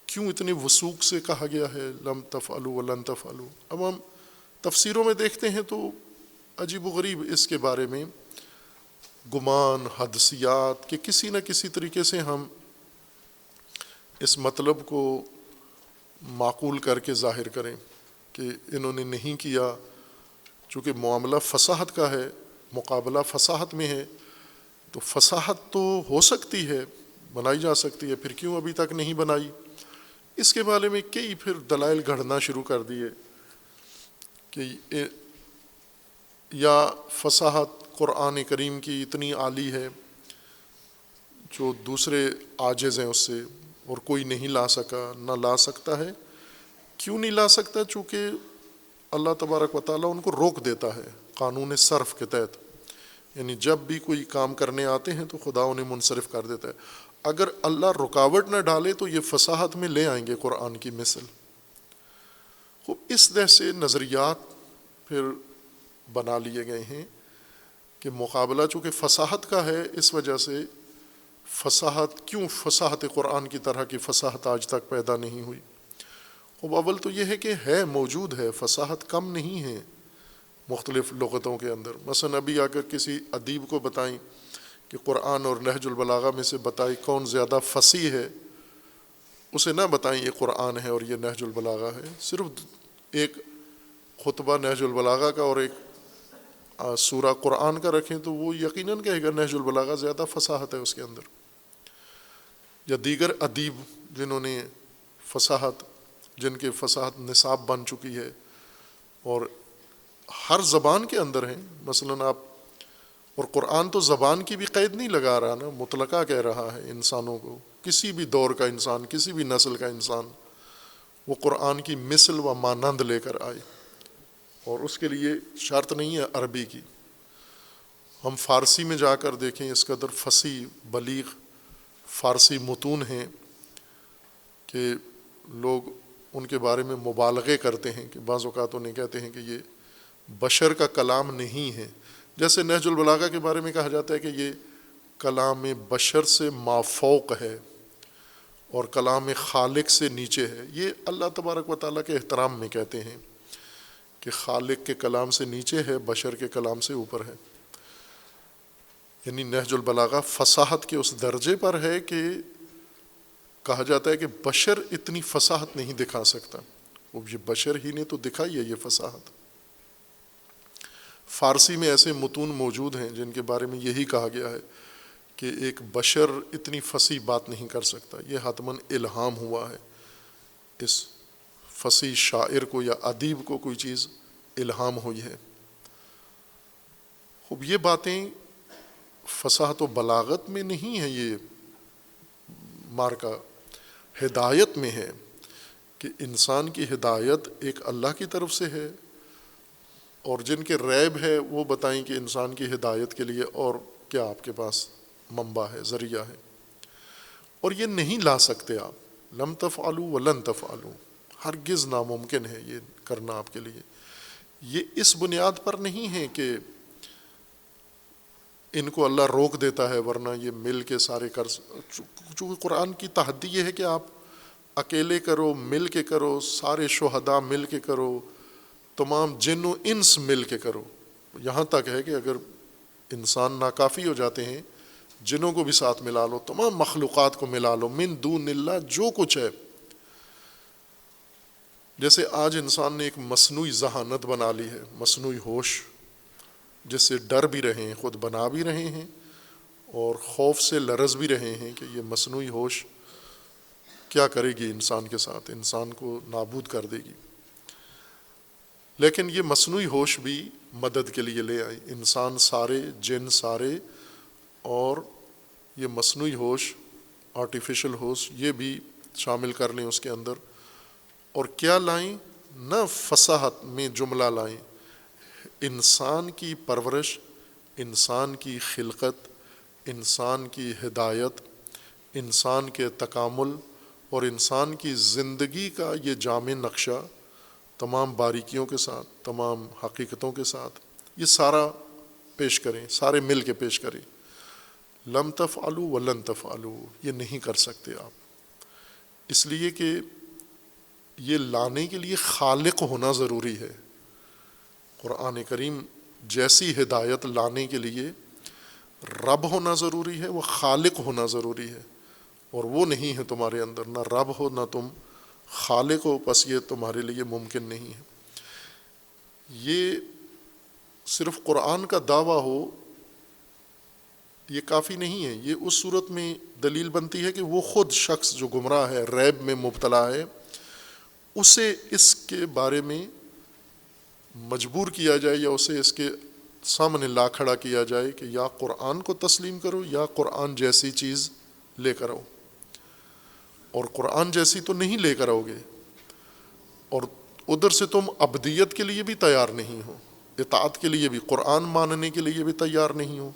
کیوں اتنی وثوق سے کہا گیا ہے لم تفعلوا ولن تفعلوا؟ اب ہم تفسیروں میں دیکھتے ہیں تو عجیب و غریب اس کے بارے میں گمان، حدسیات کہ کسی نہ کسی طریقے سے ہم اس مطلب کو معقول کر کے ظاہر کریں کہ انہوں نے نہیں کیا، چونکہ معاملہ فصاحت کا ہے، مقابلہ فصاحت میں ہے، تو فصاحت تو ہو سکتی ہے، بنائی جا سکتی ہے، پھر کیوں ابھی تک نہیں بنائی؟ اس کے بارے میں کئی پھر دلائل گھڑنا شروع کر دیے کہ یا فصاحت قرآن کریم کی اتنی عالی ہے جو دوسرے عاجز ہیں اس سے، اور کوئی نہیں لا سکا، نہ لا سکتا ہے۔ کیوں نہیں لا سکتا؟ چونکہ اللہ تبارک و تعالیٰ ان کو روک دیتا ہے قانون صرف کے تحت، یعنی جب بھی کوئی کام کرنے آتے ہیں تو خدا انہیں منصرف کر دیتا ہے۔ اگر اللہ رکاوٹ نہ ڈالے تو یہ فصاحت میں لے آئیں گے قرآن کی مثل۔ خوب اس طرح سے نظریات پھر بنا لیے گئے ہیں کہ مقابلہ چونکہ فصاحت کا ہے، اس وجہ سے فصاحت، کیوں فصاحت قرآن کی طرح کی فصاحت آج تک پیدا نہیں ہوئی؟ خوب اول تو یہ ہے کہ ہے، موجود ہے، فصاحت کم نہیں ہے مختلف لغتوں کے اندر۔ مثلا ابھی اگر کسی ادیب کو بتائیں کہ قرآن اور نہج البلاغہ میں سے بتائی کون زیادہ فصیح ہے، اسے نہ بتائیں یہ قرآن ہے اور یہ نہج البلاغہ ہے، صرف ایک خطبہ نہج البلاغہ کا اور ایک سورہ قرآن کا رکھیں تو وہ یقیناً کہے گا نہج البلاغہ زیادہ فصاحت ہے اس کے اندر۔ یا دیگر ادیب جنہوں نے فصاحت، جن کے فصاحت نصاب بن چکی ہے اور ہر زبان کے اندر ہیں، مثلاً آپ، اور قرآن تو زبان کی بھی قید نہیں لگا رہا نا، مطلقہ کہہ رہا ہے انسانوں کو، کسی بھی دور کا انسان، کسی بھی نسل کا انسان وہ قرآن کی مثل و مانند لے کر آئے، اور اس کے لیے شرط نہیں ہے عربی کی۔ ہم فارسی میں جا کر دیکھیں، اس قدر فصیح بلیغ فارسی متون ہیں کہ لوگ ان کے بارے میں مبالغے کرتے ہیں کہ بعض اوقات انہیں کہتے ہیں کہ یہ بشر کا کلام نہیں ہے، جیسے نہج البلاغہ کے بارے میں کہا جاتا ہے کہ یہ کلام بشر سے مافوق ہے اور کلام خالق سے نیچے ہے۔ یہ اللہ تبارک و تعالیٰ کے احترام میں کہتے ہیں کہ خالق کے کلام سے نیچے ہے، بشر کے کلام سے اوپر ہے۔ یعنی نہج البلاغہ فصاحت کے اس درجے پر ہے کہ کہا جاتا ہے کہ بشر اتنی فصاحت نہیں دکھا سکتا، وہ یہ بشر ہی نے تو دکھائی ہے یہ فصاحت۔ فارسی میں ایسے متون موجود ہیں جن کے بارے میں یہی کہا گیا ہے کہ ایک بشر اتنی فصیح بات نہیں کر سکتا، یہ حتماً الہام ہوا ہے، اس فصیح شاعر کو یا ادیب کو کوئی چیز الہام ہوئی ہے۔ خوب یہ باتیں فصاحت و بلاغت میں نہیں ہے، یہ مارکا ہدایت میں ہے کہ انسان کی ہدایت ایک اللہ کی طرف سے ہے، اور جن کے ریب ہے وہ بتائیں کہ انسان کی ہدایت کے لیے اور کیا آپ کے پاس منبع ہے، ذریعہ ہے، اور یہ نہیں لا سکتے آپ۔ لم تفعلوا ولن تفعلوا، ہرگز ناممکن ہے یہ کرنا آپ کے لیے۔ یہ اس بنیاد پر نہیں ہے کہ ان کو اللہ روک دیتا ہے ورنہ یہ مل کے سارے کر، چونکہ قرآن کی تحدی یہ ہے کہ آپ اکیلے کرو، مل کے کرو، سارے شہداء مل کے کرو، تمام جن و انس مل کے کرو۔ یہاں تک ہے کہ اگر انسان ناکافی ہو جاتے ہیں، جنوں کو بھی ساتھ ملا لو، تمام مخلوقات کو ملا لو، من دون اللہ جو کچھ ہے. جیسے آج انسان نے ایک مصنوعی ذہانت بنا لی ہے، مصنوعی ہوش، جس سے ڈر بھی رہے ہیں، خود بنا بھی رہے ہیں، اور خوف سے لرز بھی رہے ہیں کہ یہ مصنوعی ہوش کیا کرے گی انسان کے ساتھ، انسان کو نابود کر دے گی. لیکن یہ مصنوعی ہوش بھی مدد کے لیے لے آئی. انسان سارے، جن سارے، اور یہ مصنوعی ہوش، آرٹیفیشل ہوش، یہ بھی شامل کر لیں اس کے اندر. اور کیا لائیں؟ نہ فصاحت میں جملہ لائیں، انسان کی پرورش، انسان کی خلقت، انسان کی ہدایت، انسان کے تکامل اور انسان کی زندگی کا یہ جامع نقشہ، تمام باریکیوں کے ساتھ، تمام حقیقتوں کے ساتھ، یہ سارا پیش کریں، سارے مل کے پیش کریں. لم تفعلوا ولن تفعلوا، یہ نہیں کر سکتے آپ، اس لیے کہ یہ لانے کے لیے خالق ہونا ضروری ہے. قرآن کریم جیسی ہدایت لانے کے لیے رب ہونا ضروری ہے، وہ خالق ہونا ضروری ہے، اور وہ نہیں ہے تمہارے اندر، نہ رب ہو نہ تم خالق ہو، پس یہ تمہارے لیے ممکن نہیں ہے. یہ صرف قرآن کا دعویٰ ہو یہ کافی نہیں ہے. یہ اس صورت میں دلیل بنتی ہے کہ وہ خود شخص جو گمراہ ہے، ریب میں مبتلا ہے، اسے اس کے بارے میں مجبور کیا جائے، یا اسے اس کے سامنے لا کھڑا کیا جائے کہ یا قرآن کو تسلیم کرو یا قرآن جیسی چیز لے کر آؤ. اور قرآن جیسی تو نہیں لے کر آؤ گے، اور ادھر سے تم ابدیت کے لیے بھی تیار نہیں ہو، اطاعت کے لیے بھی، قرآن ماننے کے لیے بھی تیار نہیں ہو،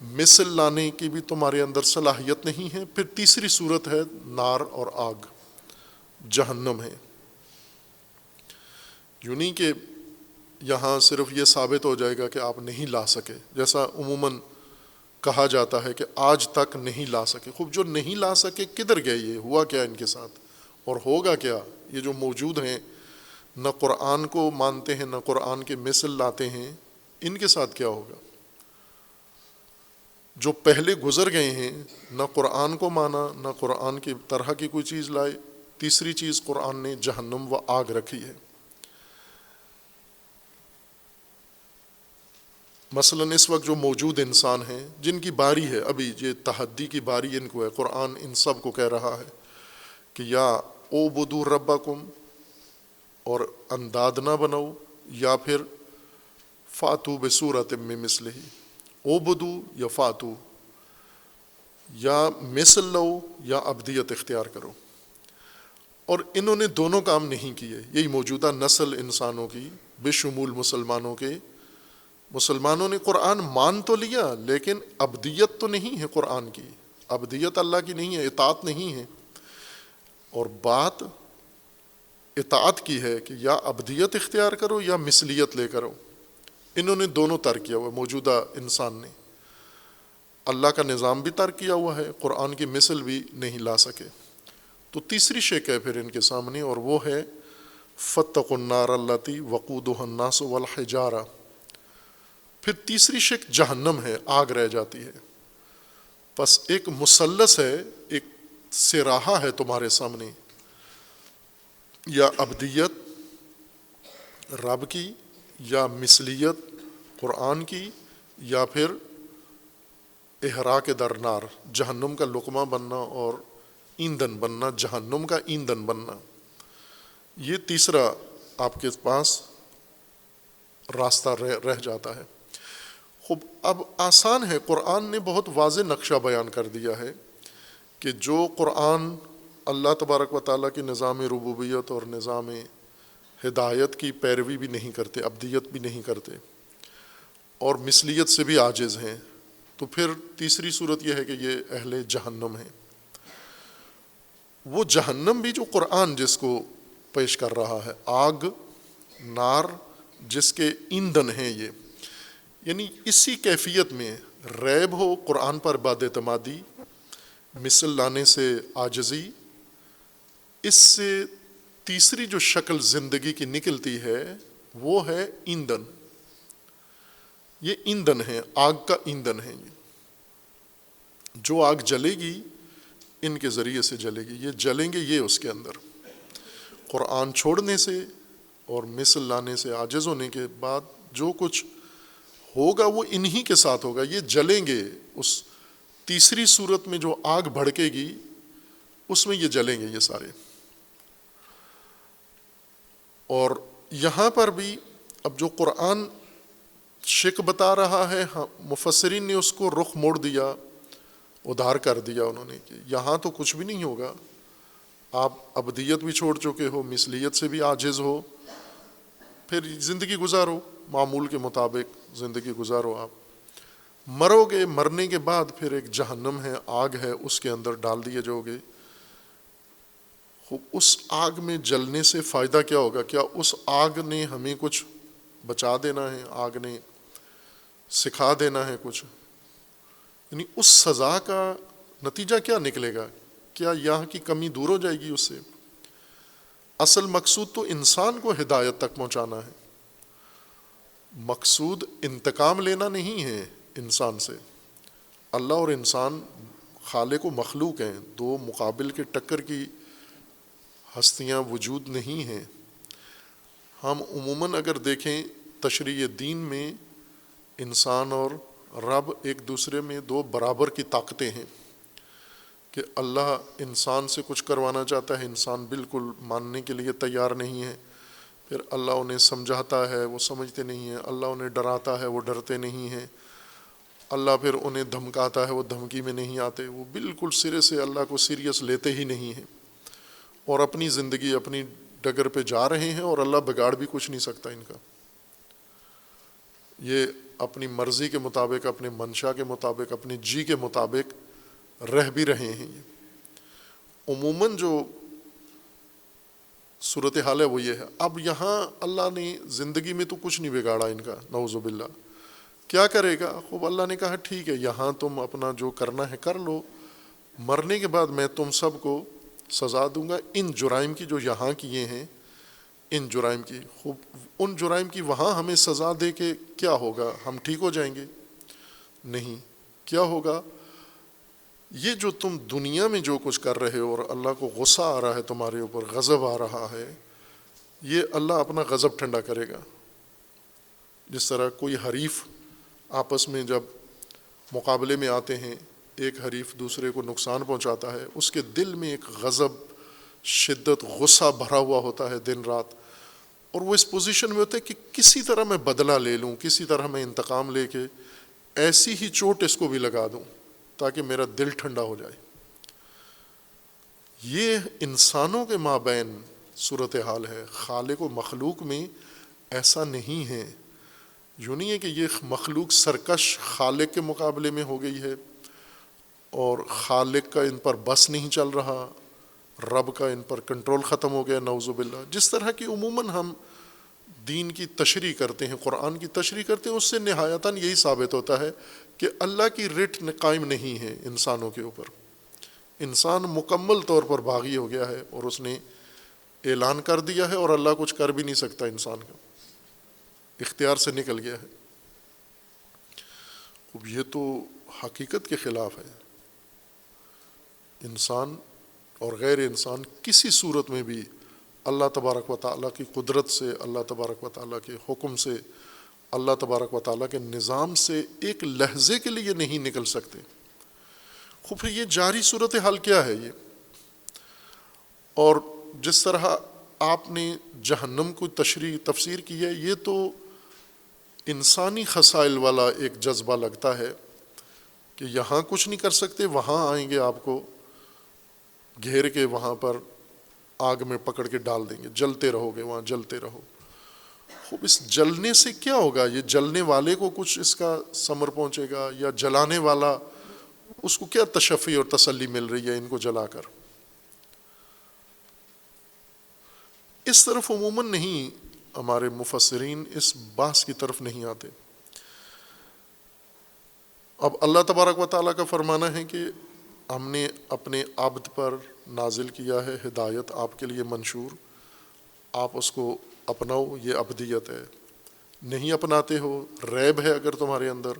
مثل لانے کی بھی تمہارے اندر صلاحیت نہیں ہے. پھر تیسری صورت ہے نار اور آگ، جہنم ہے. یوں نہیں کہ یہاں صرف یہ ثابت ہو جائے گا کہ آپ نہیں لا سکے، جیسا عموماً کہا جاتا ہے کہ آج تک نہیں لا سکے. خوب جو نہیں لا سکے کدھر گئے؟ یہ ہوا کیا ان کے ساتھ اور ہوگا کیا؟ یہ جو موجود ہیں، نہ قرآن کو مانتے ہیں، نہ قرآن کے مثل لاتے ہیں، ان کے ساتھ کیا ہوگا؟ جو پہلے گزر گئے ہیں، نہ قرآن کو مانا، نہ قرآن کی طرح کی کوئی چیز لائے. تیسری چیز قرآن نے جہنم و آگ رکھی ہے. مثلا اس وقت جو موجود انسان ہیں، جن کی باری ہے، ابھی یہ تحدی کی باری ان کو ہے، قرآن ان سب کو کہہ رہا ہے کہ یا اعبدوا ربکم، اور انداد نہ بناؤ، یا پھر فاتو بصورت من مثلہ، اعبدوا یا فاتو، یا مثل لو یا ابدیت اختیار کرو. اور انہوں نے دونوں کام نہیں کیے. یہی موجودہ نسل انسانوں کی بشمول مسلمانوں کے، مسلمانوں نے قرآن مان تو لیا لیکن ابدیت تو نہیں ہے قرآن کی، ابدیت اللہ کی نہیں ہے، اطاعت نہیں ہے. اور بات اطاعت کی ہے کہ یا ابدیت اختیار کرو یا مثلیت لے کرو. انہوں نے دونوں ترک کیا ہوا موجودہ انسان نے. اللہ کا نظام بھی ترک کیا ہوا ہے، قرآن کی مثل بھی نہیں لا سکے. تو تیسری شک ہے پھر ان کے سامنے، اور وہ ہے فاتقوا النار التی وقودها الناس والحجارہ. پھر تیسری شک جہنم ہے، آگ رہ جاتی ہے. پس ایک مثلث ہے، ایک سراہا ہے تمہارے سامنے، یا ابدیت رب کی، یا مثلیت قرآن کی، یا پھر احراق در نار، جہنم کا لقمہ بننا اور ایندھن بننا، جہنم کا ایندھن بننا. یہ تیسرا آپ کے پاس راستہ رہ جاتا ہے. خوب اب آسان ہے، قرآن نے بہت واضح نقشہ بیان کر دیا ہے کہ جو قرآن اللہ تبارک و تعالیٰ کی نظام ربوبیت اور نظام ہدایت کی پیروی بھی نہیں کرتے، ابدیت بھی نہیں کرتے، اور مثلیت سے بھی عاجز ہیں، تو پھر تیسری صورت یہ ہے کہ یہ اہل جہنم ہیں. وہ جہنم بھی جو قرآن جس کو پیش کر رہا ہے، آگ، نار، جس کے ایندھن ہیں یہ، یعنی اسی کیفیت میں ریب ہو قرآن پر بد اعتمادی، مثل لانے سے عاجزی، اس سے تیسری جو شکل زندگی کی نکلتی ہے وہ ہے ایندھن. یہ ایندھن ہے، آگ کا ایندھن ہے. یہ جو آگ جلے گی ان کے ذریعے سے جلے گی، یہ جلیں گے یہ اس کے اندر. قرآن چھوڑنے سے اور مثل لانے سے عاجز ہونے کے بعد جو کچھ ہوگا وہ انہی کے ساتھ ہوگا. یہ جلیں گے. اس تیسری صورت میں جو آگ بھڑکے گی اس میں یہ جلیں گے یہ سارے. اور یہاں پر بھی اب جو قرآن شک بتا رہا ہے، مفسرین نے اس کو رخ موڑ دیا، ادھار کر دیا انہوں نے کہ یہاں تو کچھ بھی نہیں ہوگا، آپ ابدیت بھی چھوڑ چکے ہو، مثلیت سے بھی عاجز ہو، پھر زندگی گزارو، معمول کے مطابق زندگی گزارو. آپ مرو گے، مرنے کے بعد پھر ایک جہنم ہے، آگ ہے، اس کے اندر ڈال دیے جاؤ گے. اس آگ میں جلنے سے فائدہ کیا ہوگا؟ کیا اس آگ نے ہمیں کچھ بچا دینا ہے؟ آگ نے سکھا دینا ہے کچھ؟ یعنی اس سزا کا نتیجہ کیا نکلے گا؟ کیا یہاں کی کمی دور ہو جائے گی اس سے؟ اصل مقصود تو انسان کو ہدایت تک پہنچانا ہے. مقصود انتقام لینا نہیں ہے انسان سے. اللہ اور انسان خالق و مخلوق ہیں، دو مقابل کے ٹکر کی ہستیاں وجود نہیں ہیں. ہم عموماً اگر دیکھیں تشریع دین میں انسان اور رب ایک دوسرے میں دو برابر کی طاقتیں ہیں کہ اللہ انسان سے کچھ کروانا چاہتا ہے، انسان بالکل ماننے کے لیے تیار نہیں ہے. پھر اللہ انہیں سمجھاتا ہے، وہ سمجھتے نہیں ہیں. اللہ انہیں ڈراتا ہے، وہ ڈرتے نہیں ہیں. اللہ پھر انہیں دھمکاتا ہے، وہ دھمکی میں نہیں آتے. وہ بالکل سرے سے اللہ کو سیریس لیتے ہی نہیں ہیں اور اپنی زندگی اپنی ڈگر پہ جا رہے ہیں، اور اللہ بگاڑ بھی کچھ نہیں سکتا ان کا. یہ اپنی مرضی کے مطابق، اپنے منشا کے مطابق، اپنے جی کے مطابق رہ بھی رہے ہیں. یہ عموماً جو صورتحال ہے وہ یہ ہے. اب یہاں اللہ نے زندگی میں تو کچھ نہیں بگاڑا ان کا، نعوذ باللہ. کیا کرے گا؟ خوب اللہ نے کہا ٹھیک ہے، یہاں تم اپنا جو کرنا ہے کر لو، مرنے کے بعد میں تم سب کو سزا دوں گا ان جرائم کی جو یہاں کیے ہیں، ان جرائم کی. خوب ان جرائم کی وہاں ہمیں سزا دے کے کیا ہوگا؟ ہم ٹھیک ہو جائیں گے؟ نہیں. کیا ہوگا؟ یہ جو تم دنیا میں جو کچھ کر رہے ہو اور اللہ کو غصہ آ رہا ہے، تمہارے اوپر غضب آ رہا ہے، یہ اللہ اپنا غضب ٹھنڈا کرے گا. جس طرح کوئی حریف آپس میں جب مقابلے میں آتے ہیں، ایک حریف دوسرے کو نقصان پہنچاتا ہے، اس کے دل میں ایک غضب، شدت، غصہ بھرا ہوا ہوتا ہے دن رات، اور وہ اس پوزیشن میں ہوتا ہے کہ کسی طرح میں بدلہ لے لوں، کسی طرح میں انتقام لے کے ایسی ہی چوٹ اس کو بھی لگا دوں تاکہ میرا دل ٹھنڈا ہو جائے. یہ انسانوں کے مابین صورتحال ہے. خالق و مخلوق میں ایسا نہیں ہے. یوں نہیں ہے کہ یہ مخلوق سرکش خالق کے مقابلے میں ہو گئی ہے اور خالق کا ان پر بس نہیں چل رہا، رب کا ان پر کنٹرول ختم ہو گیا، نعوذ باللہ. جس طرح کی عموماً ہم دین کی تشریح کرتے ہیں، قرآن کی تشریح کرتے ہیں، اس سے نہایتاً یہی ثابت ہوتا ہے کہ اللہ کی رٹ قائم نہیں ہے انسانوں کے اوپر. انسان مکمل طور پر باغی ہو گیا ہے اور اس نے اعلان کر دیا ہے اور اللہ کچھ کر بھی نہیں سکتا. انسان کا اختیار سے نکل گیا ہے. اب یہ تو حقیقت کے خلاف ہے. انسان اور غیر انسان کسی صورت میں بھی اللہ تبارک و تعالیٰ کی قدرت سے، اللہ تبارک و تعالیٰ کے حکم سے، اللہ تبارک و تعالیٰ کے نظام سے ایک لحظے کے لیے نہیں نکل سکتے. خوب پھر یہ جاری صورتحال کیا ہے یہ؟ اور جس طرح آپ نے جہنم کو تفسیر کی ہے، یہ تو انسانی خصائل والا ایک جذبہ لگتا ہے کہ یہاں کچھ نہیں کر سکتے، وہاں آئیں گے آپ کو گھیر کے وہاں پر آگ میں پکڑ کے ڈال دیں گے، جلتے رہو گے، وہاں جلتے رہو. خوب اس جلنے سے کیا ہوگا؟ یہ جلنے والے کو کچھ اس کا ثمر پہنچے گا یا جلانے والا اس کو کیا تشفی اور تسلی مل رہی ہے ان کو جلا کر؟ اس طرف عموماً نہیں، ہمارے مفسرین اس بحث کی طرف نہیں آتے. اب اللہ تبارک و تعالیٰ کا فرمانا ہے کہ ہم نے اپنے عبد پر نازل کیا ہے ہدایت آپ کے لیے منشور، آپ اس کو اپناؤ، یہ عبدیت ہے. نہیں اپناتے ہو، ریب ہے اگر تمہارے اندر،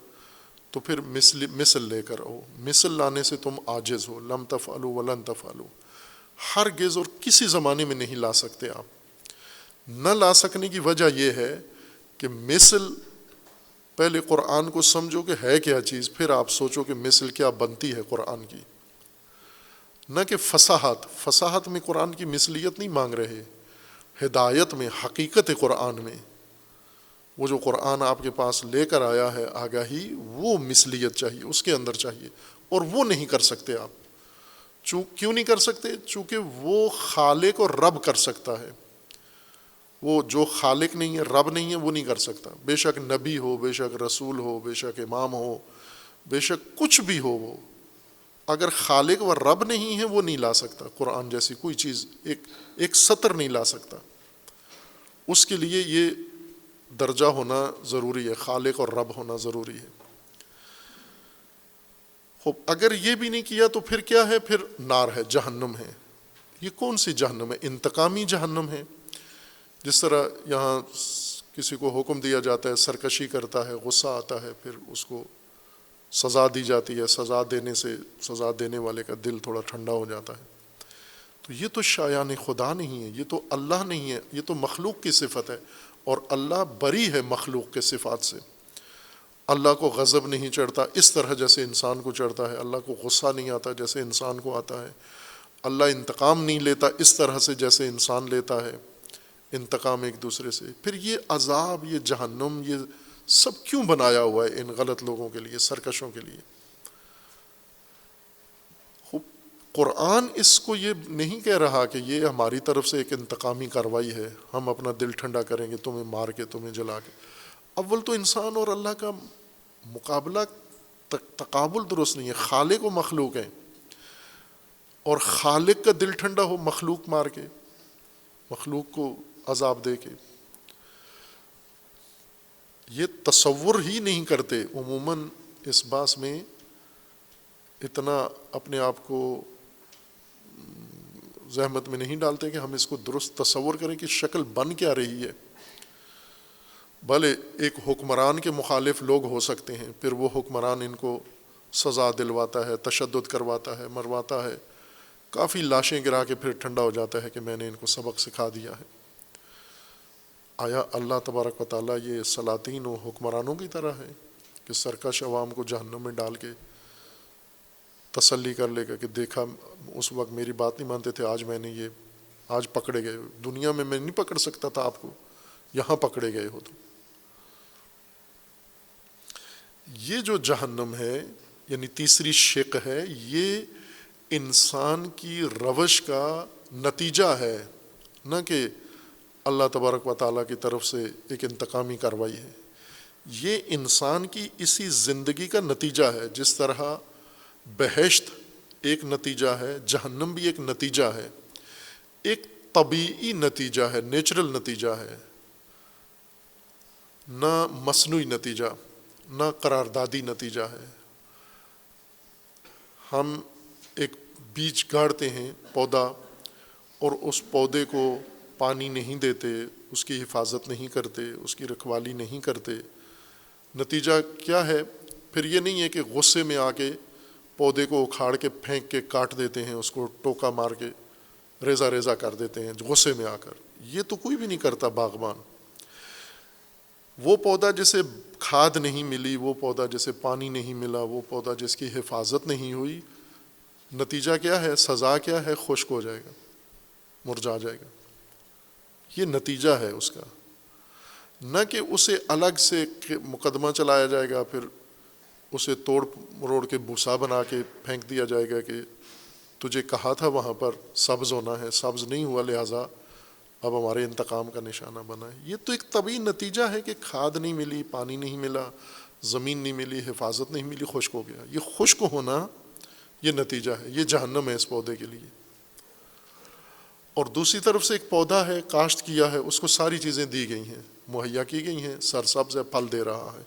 تو پھر مثل لے کر آؤ. مثل لانے سے تم عاجز ہو. لم تفعلوا ولن تفعلوا، ہرگز اور کسی زمانے میں نہیں لا سکتے آپ. نہ لا سکنے کی وجہ یہ ہے کہ مثل، پہلے قرآن کو سمجھو کہ ہے کیا چیز، پھر آپ سوچو کہ مثل کیا بنتی ہے قرآن کی. نہ کہ فصاحت میں قرآن کی مثلیت نہیں مانگ رہے، ہدایت میں، حقیقت قرآن میں، وہ جو قرآن آپ کے پاس لے کر آیا ہے آگاہی، وہ مثلیت چاہیے، اس کے اندر چاہیے، اور وہ نہیں کر سکتے آپ. کیوں نہیں کر سکتے؟ چونکہ وہ خالق اور رب کر سکتا ہے. وہ جو خالق نہیں ہے، رب نہیں ہے، وہ نہیں کر سکتا. بے شک نبی ہو، بے شک رسول ہو، بے شک امام ہو، بے شک کچھ بھی ہو، وہ اگر خالق و رب نہیں ہے وہ نہیں لا سکتا. قرآن جیسی کوئی چیز ایک سطر نہیں لا سکتا. اس کے لیے یہ درجہ ہونا ضروری ہے، خالق اور رب ہونا ضروری ہے. خوب، اگر یہ بھی نہیں کیا تو پھر کیا ہے؟ پھر نار ہے، جہنم ہے. یہ کون سی جہنم ہے؟ انتقامی جہنم ہے. جس طرح یہاں کسی کو حکم دیا جاتا ہے، سرکشی کرتا ہے، غصہ آتا ہے، پھر اس کو سزا دی جاتی ہے، سزا دینے سے سزا دینے والے کا دل تھوڑا ٹھنڈا ہو جاتا ہے. تو یہ تو شایان خدا نہیں ہے، یہ تو اللہ نہیں ہے، یہ تو مخلوق کی صفت ہے. اور اللہ بری ہے مخلوق کے صفات سے. اللہ کو غضب نہیں چڑھتا اس طرح جیسے انسان کو چڑھتا ہے، اللہ کو غصہ نہیں آتا جیسے انسان کو آتا ہے، اللہ انتقام نہیں لیتا اس طرح سے جیسے انسان لیتا ہے انتقام ایک دوسرے سے. پھر یہ عذاب، یہ جہنم، یہ سب کیوں بنایا ہوا ہے ان غلط لوگوں کے لیے، سرکشوں کے لیے؟ قرآن اس کو یہ نہیں کہہ رہا کہ یہ ہماری طرف سے ایک انتقامی کارروائی ہے، ہم اپنا دل ٹھنڈا کریں گے تمہیں مار کے، تمہیں جلا کے. اول تو انسان اور اللہ کا مقابلہ، تقابل درست نہیں ہے. خالق و مخلوق ہیں، اور خالق کا دل ٹھنڈا ہو مخلوق مار کے، مخلوق کو عذاب دے کے. یہ تصور ہی نہیں کرتے عموماً، اس بات میں اتنا اپنے آپ کو زحمت میں نہیں ڈالتے کہ ہم اس کو درست تصور کریں کہ شکل بن کیا رہی ہے. بھلے ایک حکمران کے مخالف لوگ ہو سکتے ہیں، پھر وہ حکمران ان کو سزا دلواتا ہے، تشدد کرواتا ہے، مرواتا ہے، کافی لاشیں گرا کے پھر ٹھنڈا ہو جاتا ہے کہ میں نے ان کو سبق سکھا دیا ہے. آیا اللہ تبارک و تعالیٰ یہ سلاطین و حکمرانوں کی طرح ہے کہ سرکش عوام کو جہنم میں ڈال کے تسلی کر لے گا کہ دیکھا اس وقت میری بات نہیں مانتے تھے، آج میں نے آج پکڑے گئے، دنیا میں نہیں پکڑ سکتا تھا آپ کو، یہاں پکڑے گئے ہو. تو یہ جو جہنم ہے، یعنی تیسری شق ہے، یہ انسان کی روش کا نتیجہ ہے، نہ کہ اللہ تبارک و تعالیٰ کی طرف سے ایک انتقامی کارروائی ہے. یہ انسان کی اسی زندگی کا نتیجہ ہے. جس طرح بہشت ایک نتیجہ ہے، جہنم بھی ایک نتیجہ ہے، ایک طبیعی نتیجہ ہے، نیچرل نتیجہ ہے، نہ مصنوعی نتیجہ، نہ قراردادی نتیجہ ہے. ہم ایک بیج گاڑتے ہیں، پودا، اور اس پودے کو پانی نہیں دیتے، اس کی حفاظت نہیں کرتے، اس کی رکھوالی نہیں کرتے. نتیجہ کیا ہے؟ پھر یہ نہیں ہے کہ غصے میں آ کے پودے کو اکھاڑ کے پھینک کے کاٹ دیتے ہیں، اس کو ٹوکا مار کے ریزہ ریزہ کر دیتے ہیں غصے میں آ کر. یہ تو کوئی بھی نہیں کرتا باغبان. وہ پودا جسے کھاد نہیں ملی، وہ پودا جسے پانی نہیں ملا، وہ پودا جس کی حفاظت نہیں ہوئی، نتیجہ کیا ہے؟ سزا کیا ہے؟ خشک ہو جائے گا، مرجھا جائے گا. یہ نتیجہ ہے اس کا. نہ کہ اسے الگ سے مقدمہ چلایا جائے گا، پھر اسے توڑ مروڑ کے بھوسا بنا کے پھینک دیا جائے گا کہ تجھے کہا تھا وہاں پر سبز ہونا ہے، سبز نہیں ہوا، لہٰذا اب ہمارے انتقام کا نشانہ بنا ہے. یہ تو ایک طبیعی نتیجہ ہے کہ کھاد نہیں ملی، پانی نہیں ملا، زمین نہیں ملی، حفاظت نہیں ملی، خشک ہو گیا. یہ خشک ہونا یہ نتیجہ ہے. یہ جہنم ہے اس پودے کے لیے. اور دوسری طرف سے ایک پودا ہے، کاشت کیا ہے، اس کو ساری چیزیں دی گئی ہیں، مہیا کی گئی ہیں، سرسبز ہے، پھل دے رہا ہے.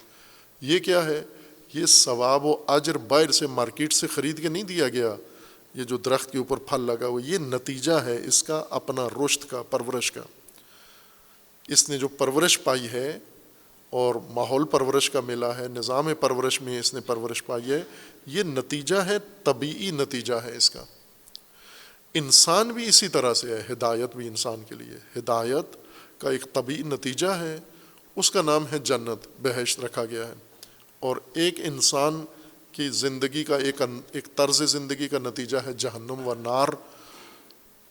یہ کیا ہے؟ یہ ثواب و اجر باہر سے مارکیٹ سے خرید کے نہیں دیا گیا. یہ جو درخت کے اوپر پھل لگا ہوا، یہ نتیجہ ہے اس کا اپنا رشد کا، پرورش کا. اس نے جو پرورش پائی ہے، اور ماحول پرورش کا ملا ہے، نظام پرورش میں اس نے پرورش پائی ہے، یہ نتیجہ ہے، طبیعی نتیجہ ہے اس کا۔ انسان بھی اسی طرح سے ہے، ہدایت بھی انسان کے لیے، ہدایت کا ایک طبیعی نتیجہ ہے، اس کا نام ہے جنت، بہشت رکھا گیا ہے۔ اور ایک انسان کی زندگی کا ایک طرز زندگی کا نتیجہ ہے جہنم و نار،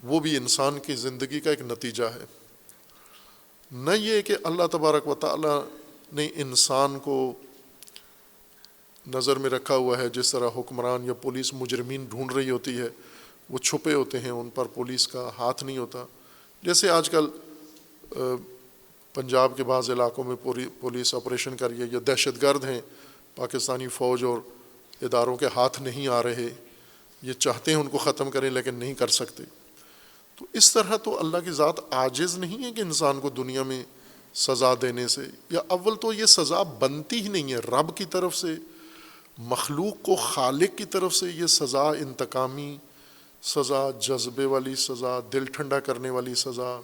وہ بھی انسان کی زندگی کا ایک نتیجہ ہے۔ نہ یہ کہ اللہ تبارک و تعالیٰ نے انسان کو نظر میں رکھا ہوا ہے، جس طرح حکمران یا پولیس مجرمین ڈھونڈ رہی ہوتی ہے، وہ چھپے ہوتے ہیں، ان پر پولیس کا ہاتھ نہیں ہوتا۔ جیسے آج کل پنجاب کے بعض علاقوں میں پولیس آپریشن کر رہی ہے، یا دہشت گرد ہیں، پاکستانی فوج اور اداروں کے ہاتھ نہیں آ رہے، یہ چاہتے ہیں ان کو ختم کریں لیکن نہیں کر سکتے۔ تو اس طرح تو اللہ کی ذات عاجز نہیں ہے کہ انسان کو دنیا میں سزا دینے سے، یا اول تو یہ سزا بنتی ہی نہیں ہے، رب کی طرف سے، مخلوق کو خالق کی طرف سے یہ سزا، انتقامی سزا، جذبے والی سزا، دل ٹھنڈا کرنے والی سزا،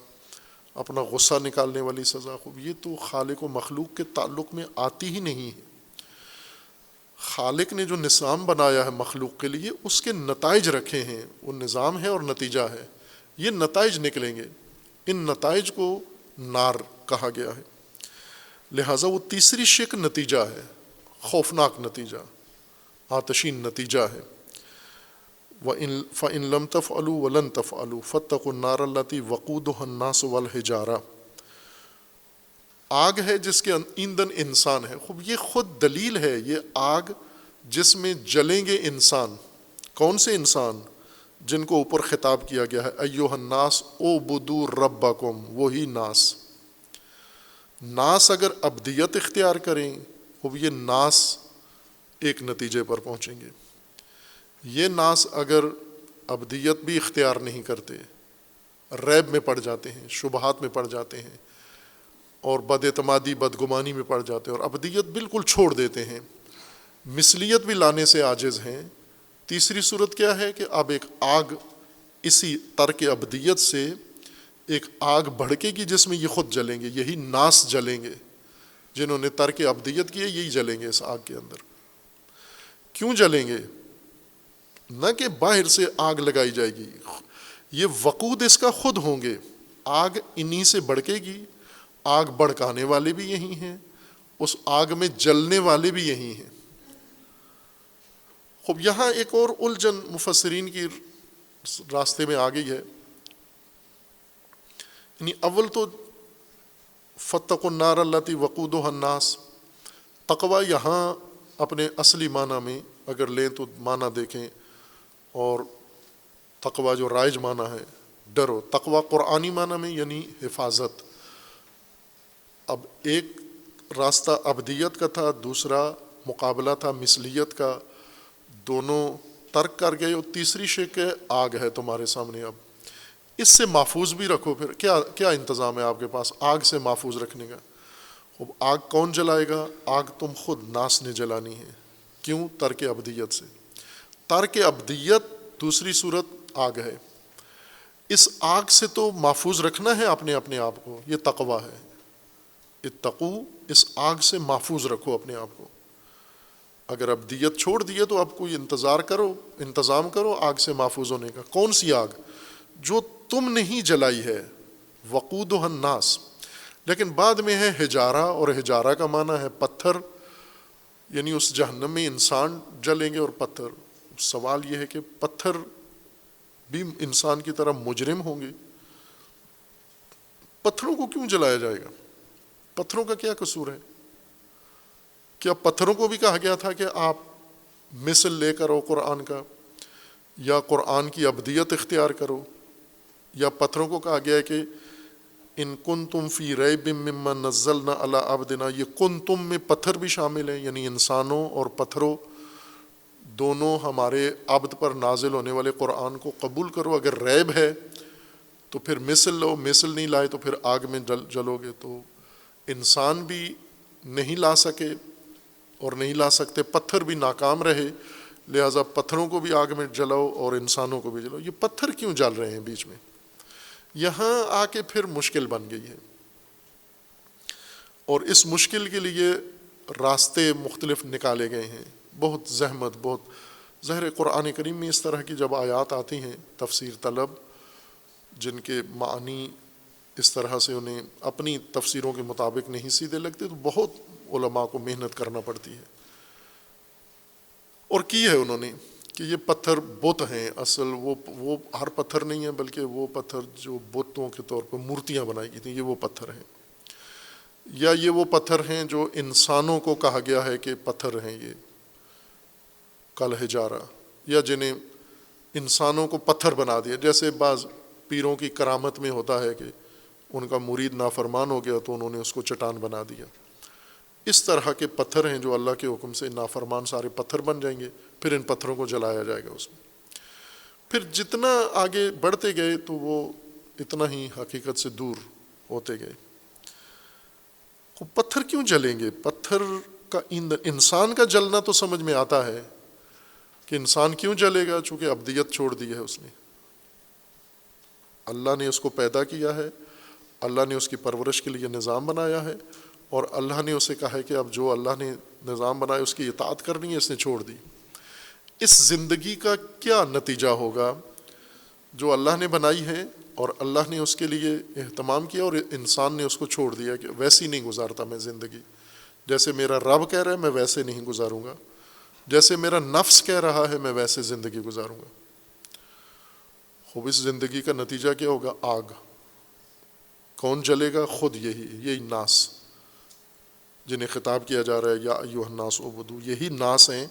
اپنا غصہ نکالنے والی سزا، خوب یہ تو خالق و مخلوق کے تعلق میں آتی ہی نہیں ہے۔ خالق نے جو نظام بنایا ہے مخلوق کے لیے، اس کے نتائج رکھے ہیں، وہ نظام ہے اور نتیجہ ہے، یہ نتائج نکلیں گے، ان نتائج کو نار کہا گیا ہے۔ لہٰذا وہ تیسری شک نتیجہ ہے، خوفناک نتیجہ، آتشین نتیجہ ہے۔ فَإِن لَمْ تَفْعَلُوا وَلَن تَفْعَلُوا فَاتَّقُوا النَّارَ الَّتِي وَقُودُهَا النَّاسُ وَالْحِجَارَةُ، آگ ہے جس کے ایندھن انسان ہے۔ خوب یہ خود دلیل ہے، یہ آگ جس میں جلیں گے انسان، کون سے انسان؟ جن کو اوپر خطاب کیا گیا ہے، ایھا الناس اعبدوا ربکم، وہی ناس۔ ناس اگر ابدیت اختیار کریں، خوب یہ ناس ایک نتیجے پر پہنچیں گے۔ یہ ناس اگر ابدیت بھی اختیار نہیں کرتے، ریب میں پڑ جاتے ہیں، شبہات میں پڑ جاتے ہیں، اور بد اعتمادی، بدگمانی میں پڑ جاتے ہیں، اور ابدیت بالکل چھوڑ دیتے ہیں، مثلیت بھی لانے سے عاجز ہیں، تیسری صورت کیا ہے کہ اب ایک آگ اسی ترک ابدیت سے ایک آگ بھڑکے گی جس میں یہ خود جلیں گے، یہی ناس جلیں گے، جنہوں نے ترک ابدیت کیے یہی جلیں گے اس آگ کے اندر۔ کیوں جلیں گے؟ نہ کہ باہر سے آگ لگائی جائے گی، یہ وقود اس کا خود ہوں گے، آگ انہی سے بھڑکے گی، آگ بھڑکانے والے بھی یہی ہیں، اس آگ میں جلنے والے بھی یہی ہیں۔ خوب یہاں ایک اور الجھن مفسرین کی راستے میں آ گئی ہے، یعنی اول تو فاتقوا النار التی وقودها الناس، تقوی یہاں اپنے اصلی معنی میں اگر لیں تو معنی دیکھیں، اور تقوی جو رائج معنی ہے ڈرو، تقوی قرآنی معنی میں یعنی حفاظت۔ اب ایک راستہ ابدیت کا تھا، دوسرا مقابلہ تھا مثلیت کا، دونوں ترک کر گئے، اور تیسری شک ہے آگ ہے تمہارے سامنے، اب اس سے محفوظ بھی رکھو۔ پھر کیا انتظام ہے آپ کے پاس آگ سے محفوظ رکھنے کا؟ اب آگ کون جلائے گا؟ آگ تم خود ناس نے جلانی ہے۔ کیوں؟ ترک ابدیت سے۔ ترک ابدیت دوسری صورت آگ ہے، اس آگ سے تو محفوظ رکھنا ہے اپنے آپ کو، یہ تقوی ہے۔ اتقو، اس آگ سے محفوظ رکھو اپنے آپ کو۔ اگر ابدیت چھوڑ دیے تو اب کوئی انتظام کرو آگ سے محفوظ ہونے کا۔ کون سی آگ؟ جو تم نہیں جلائی ہے، وقودها الناس۔ لیکن بعد میں ہے حجارہ، اور حجارہ کا معنی ہے پتھر، یعنی اس جہنم میں انسان جلیں گے اور پتھر۔ سوال یہ ہے کہ پتھر بھی انسان کی طرح مجرم ہوں گے؟ پتھروں کو کیوں جلایا جائے گا؟ پتھروں کا کیا قصور ہے؟ کیا پتھروں کو بھی کہا گیا تھا کہ آپ مثل لے کر آؤ قرآن کا، یا قرآن کی ابدیت اختیار کرو؟ یا پتھروں کو کہا گیا ہے کہ ان کنتم فی ریب مما نزلنا علی عبدنا، یہ کنتم میں پتھر بھی شامل ہیں، یعنی انسانوں اور پتھروں دونوں ہمارے عبد پر نازل ہونے والے قرآن کو قبول کرو۔ اگر ریب ہے تو پھر مثل لو، مثل نہیں لائے تو پھر آگ میں جلو گے۔ تو انسان بھی نہیں لا سکے اور نہیں لا سکتے، پتھر بھی ناکام رہے، لہٰذا پتھروں کو بھی آگ میں جلاؤ اور انسانوں کو بھی جلاؤ۔ یہ پتھر کیوں جل رہے ہیں بیچ میں؟ یہاں آ کے پھر مشکل بن گئی ہے۔ اور اس مشکل کے لیے راستے مختلف نکالے گئے ہیں، بہت زحمت، بہت ظاہر قرآن کریم میں اس طرح کی جب آیات آتی ہیں تفسیر طلب جن کے معنی اس طرح سے انہیں اپنی تفسیروں کے مطابق نہیں سیدھے لگتے، تو بہت علماء کو محنت کرنا پڑتی ہے، اور کی ہے انہوں نے کہ یہ پتھر بت ہیں، اصل وہ ہر پتھر نہیں ہے، بلکہ وہ پتھر جو بتوں کے طور پر مورتیاں بنائی گئی تھیں، یہ وہ پتھر ہیں، یا یہ وہ پتھر ہیں جو انسانوں کو کہا گیا ہے کہ پتھر ہیں یہ کل حجارہ، یا جنہیں انسانوں کو پتھر بنا دیا، جیسے بعض پیروں کی کرامت میں ہوتا ہے کہ ان کا مرید نافرمان ہو گیا تو انہوں نے اس کو چٹان بنا دیا، اس طرح کے پتھر ہیں جو اللہ کے حکم سے نافرمان سارے پتھر بن جائیں گے، پھر ان پتھروں کو جلایا جائے گا اس میں۔ پھر جتنا آگے بڑھتے گئے تو وہ اتنا ہی حقیقت سے دور ہوتے گئے۔ پتھر کیوں جلیں گے؟ پتھر کا ایندھن، انسان کا جلنا تو سمجھ میں آتا ہے کہ انسان کیوں جلے گا، چونکہ ابدیت چھوڑ دی ہے اس نے، اللہ نے اس کو پیدا کیا ہے، اللہ نے اس کی پرورش کے لیے نظام بنایا ہے، اور اللہ نے اسے کہا ہے کہ اب جو اللہ نے نظام بنایا اس کی اطاعت کرنی ہے، اس نے چھوڑ دی۔ اس زندگی کا کیا نتیجہ ہوگا جو اللہ نے بنائی ہے اور اللہ نے اس کے لیے اہتمام کیا، اور انسان نے اس کو چھوڑ دیا کہ ویسی نہیں گزارتا میں زندگی، جیسے میرا رب کہہ رہا ہے میں ویسے نہیں گزاروں گا، جیسے میرا نفس کہہ رہا ہے میں ویسے زندگی گزاروں گا۔ خوب اس زندگی کا نتیجہ کیا ہوگا؟ آگ۔ کون جلے گا؟ خود یہی ناس جنہیں خطاب کیا جا رہا ہے یا ایھا الناس اعبدوا، یہی ناس ہیں،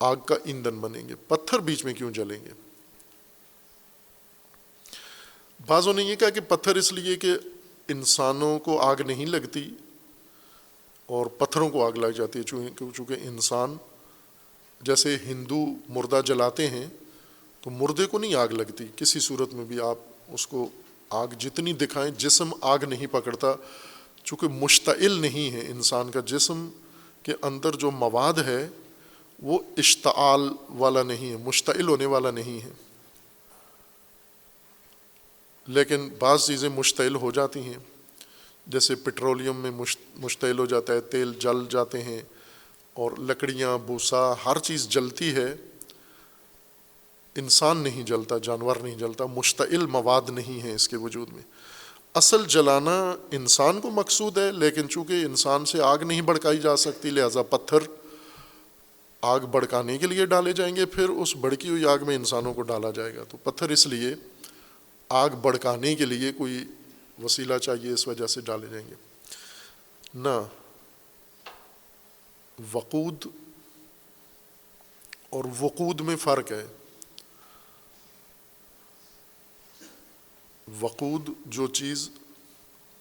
آگ کا ایندھن بنیں گے۔ پتھر بیچ میں کیوں جلیں گے؟ بعضوں نے یہ کہا کہ پتھر اس لیے کہ انسانوں کو آگ نہیں لگتی اور پتھروں کو آگ لگ جاتی ہے، چونکہ انسان، جیسے ہندو مردہ جلاتے ہیں تو مردے کو نہیں آگ لگتی کسی صورت میں بھی، آپ اس کو آگ جتنی دکھائیں جسم آگ نہیں پکڑتا، چونکہ مشتعل نہیں ہے، انسان کا جسم کے اندر جو مواد ہے وہ اشتعال والا نہیں ہے، مشتعل ہونے والا نہیں ہے، لیکن بعض چیزیں مشتعل ہو جاتی ہیں، جیسے پیٹرولیم میں مشتعل ہو جاتا ہے، تیل جل جاتے ہیں، اور لکڑیاں، بھوسا، ہر چیز جلتی ہے، انسان نہیں جلتا، جانور نہیں جلتا، مشتعل مواد نہیں ہے اس کے وجود میں۔ اصل جلانا انسان کو مقصود ہے، لیکن چونکہ انسان سے آگ نہیں بھڑکائی جا سکتی، لہذا پتھر آگ بھڑکانے کے لیے ڈالے جائیں گے، پھر اس بھڑکی ہوئی آگ میں انسانوں کو ڈالا جائے گا۔ تو پتھر اس لیے آگ بھڑکانے کے لیے کوئی وسیلہ چاہیے، اس وجہ سے ڈالے جائیں گے۔ نہ، وقود اور وقود میں فرق ہے۔ وقود جو چیز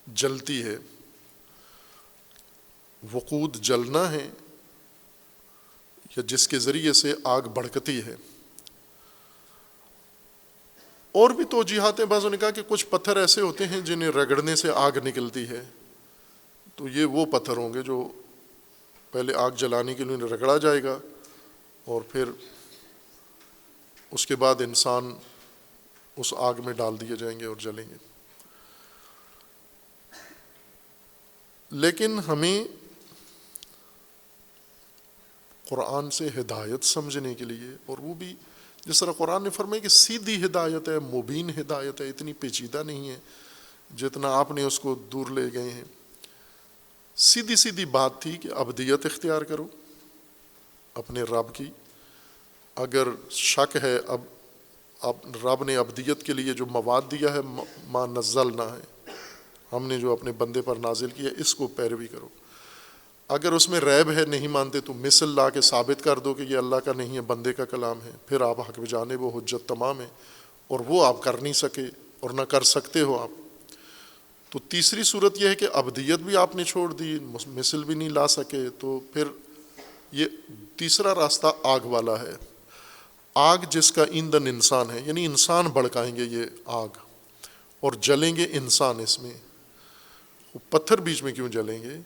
جلتی ہے، وقود جلنا ہے یا جس کے ذریعے سے آگ بھڑکتی ہے۔ اور بھی توجیحات ہیں، بعضوں نے کہا کہ کچھ پتھر ایسے ہوتے ہیں جنہیں رگڑنے سے آگ نکلتی ہے، تو یہ وہ پتھر ہوں گے جو پہلے آگ جلانے کے لیے رگڑا جائے گا، اور پھر اس کے بعد انسان اس آگ میں ڈال دیے جائیں گے اور جلیں گے۔ لیکن ہمیں قرآن سے ہدایت سمجھنے کے لیے، اور وہ بھی جس طرح قرآن نے فرمایا کہ سیدھی ہدایت ہے، مبین ہدایت ہے، اتنی پیچیدہ نہیں ہے جتنا آپ نے اس کو دور لے گئے ہیں، سیدھی سیدھی بات تھی کہ ابدیت اختیار کرو اپنے رب کی۔ اگر شک ہے اب رب نے ابدیت کے لیے جو مواد دیا ہے، ما نزلنا ہے، ہم نے جو اپنے بندے پر نازل کیا، اس کو پیروی کرو۔ اگر اس میں ریب ہے، نہیں مانتے، تو مثل لا کے ثابت کر دو کہ یہ اللہ کا نہیں ہے، بندے کا کلام ہے، پھر آپ حق بجانب و حجت تمام ہے، اور وہ آپ کر نہیں سکے اور نہ کر سکتے ہو آپ۔ تو تیسری صورت یہ ہے کہ ابدیت بھی آپ نے چھوڑ دی، مثل بھی نہیں لا سکے، تو پھر یہ تیسرا راستہ آگ والا ہے۔ آگ جس کا ایندھن انسان ہے، یعنی انسان بھڑکائیں گے یہ آگ، اور جلیں گے انسان اس میں۔ پتھر بیچ میں کیوں جلیں گے؟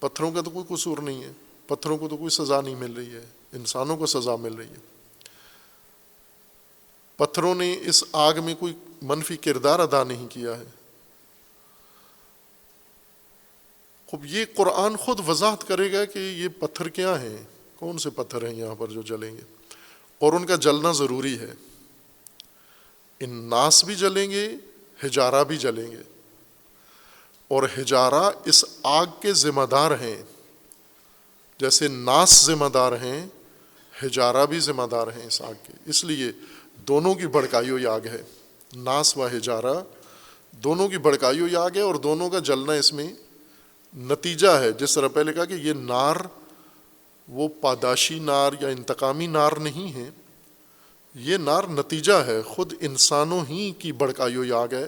پتھروں کا تو کوئی قصور نہیں ہے، پتھروں کو تو کوئی سزا نہیں مل رہی ہے، انسانوں کو سزا مل رہی ہے۔ پتھروں نے اس آگ میں کوئی منفی کردار ادا نہیں کیا ہے۔ خب یہ قرآن خود وضاحت کرے گا کہ یہ پتھر کیا ہیں، کون سے پتھر ہیں یہاں پر جو جلیں گے، اور ان کا جلنا ضروری ہے۔ ان ناس بھی جلیں گے، حجارہ بھی جلیں گے، اور حجارہ اس آگ کے ذمہ دار ہیں، جیسے ناس ذمہ دار ہیں، حجارہ بھی ذمہ دار ہیں اس آگ کے۔ اس لیے دونوں کی بھڑکائی ہوئی آگ ہے، ناس و حجارہ دونوں کی بھڑکائی ہوئی آگ ہے، اور دونوں کا جلنا اس میں نتیجہ ہے۔ جس طرح پہلے کہا کہ یہ نار وہ پاداشی نار یا انتقامی نار نہیں ہے، یہ نار نتیجہ ہے، خود انسانوں ہی کی بھڑکائی ہوئی آگ ہے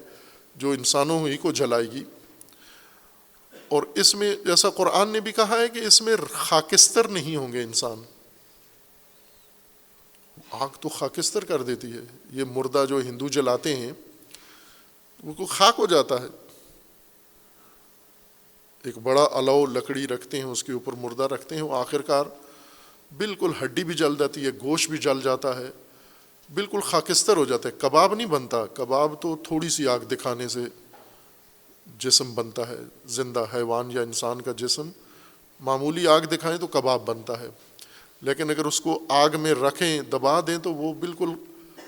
جو انسانوں ہی کو جلائے گی۔ اور اس میں جیسا قرآن نے بھی کہا ہے کہ اس میں خاکستر نہیں ہوں گے انسان، آگ تو خاکستر کر دیتی ہے، یہ مردہ جو ہندو جلاتے ہیں وہ کو خاک ہو جاتا ہے، ایک بڑا الو لکڑی رکھتے ہیں، اس کے اوپر مردہ رکھتے ہیں، وہ آخر کار بالکل ہڈی بھی جل جاتی ہے، گوشت بھی جل جاتا ہے، بالکل خاکستر ہو جاتا ہے، کباب نہیں بنتا۔ کباب تو تھوڑی سی آگ دکھانے سے جسم بنتا ہے، زندہ حیوان یا انسان کا جسم معمولی آگ دکھائیں تو کباب بنتا ہے، لیکن اگر اس کو آگ میں رکھیں، دبا دیں تو وہ بالکل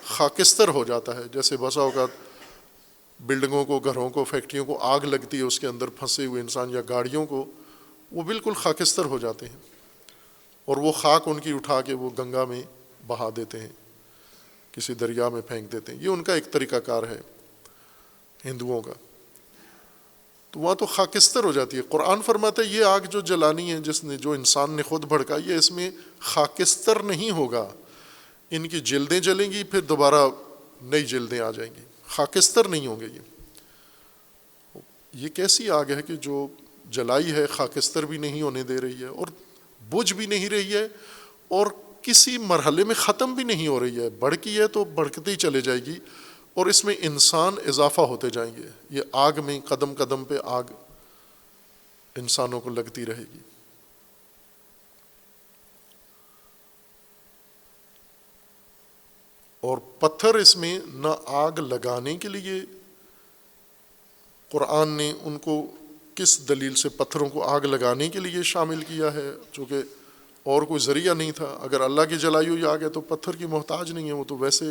خاکستر ہو جاتا ہے۔ جیسے بسا اوقات بلڈنگوں کو، گھروں کو، فیکٹریوں کو آگ لگتی ہے، اس کے اندر پھنسے ہوئے انسان یا گاڑیوں کو، وہ بالکل خاکستر ہو جاتے ہیں، اور وہ خاک ان کی اٹھا کے وہ گنگا میں بہا دیتے ہیں، کسی دریا میں پھینک دیتے ہیں۔ یہ ان کا ایک طریقہ کار ہے ہندوؤں کا، تو وہاں تو خاکستر ہو جاتی ہے۔ قرآن فرماتا ہے یہ آگ جو جلانی ہے، جو انسان نے خود بھڑکائی ہے، اس میں خاکستر نہیں ہوگا، ان کی جلدیں جلیں گی، پھر دوبارہ نئی جلدیں آ جائیں گی، خاکستر نہیں ہوں گے۔ یہ کیسی آگ ہے کہ جو جلائی ہے خاکستر بھی نہیں ہونے دے رہی ہے، اور بجھ بھی نہیں رہی ہے، اور کسی مرحلے میں ختم بھی نہیں ہو رہی ہے، بڑھتی ہے تو بڑھتی چلے جائے گی، اور اس میں انسان اضافہ ہوتے جائیں گے۔ یہ آگ میں قدم قدم پہ آگ انسانوں کو لگتی رہے گی۔ اور پتھر اس میں نہ آگ لگانے کے لیے، قرآن نے ان کو کس دلیل سے پتھروں کو آگ لگانے کے لیے شامل کیا ہے، چونکہ اور کوئی ذریعہ نہیں تھا۔ اگر اللہ کی جلائی ہوئی آگ ہے تو پتھر کی محتاج نہیں ہے، وہ تو ویسے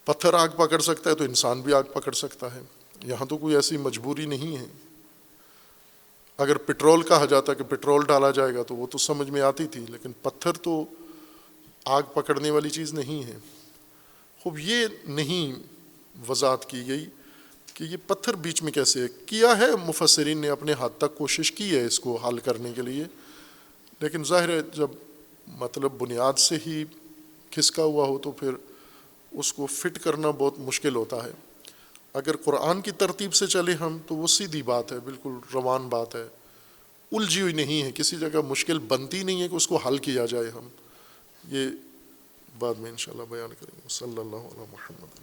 پتھر آگ پکڑ سکتا ہے تو انسان بھی آگ پکڑ سکتا ہے، یہاں تو کوئی ایسی مجبوری نہیں ہے۔ اگر پٹرول کہا جاتا کہ پٹرول ڈالا جائے گا تو وہ تو سمجھ میں آتی تھی، لیکن پتھر تو آگ پکڑنے والی چیز نہیں ہے۔ خوب یہ نہیں وضاحت کی گئی کہ یہ پتھر بیچ میں کیسے کیا ہے۔ مفسرین نے اپنے حد تک کوشش کی ہے اس کو حل کرنے کے لیے، لیکن ظاہر ہے جب مطلب بنیاد سے ہی کھسکا ہوا ہو تو پھر اس کو فٹ کرنا بہت مشکل ہوتا ہے۔ اگر قرآن کی ترتیب سے چلے ہم تو وہ سیدھی بات ہے، بالکل روان بات ہے، الجھی ہوئی نہیں ہے، کسی جگہ مشکل بنتی نہیں ہے کہ اس کو حل کیا جائے۔ ہم یہ بعد میں انشاءاللہ بیان کریں گے۔ صلی اللہ علیہ محمد۔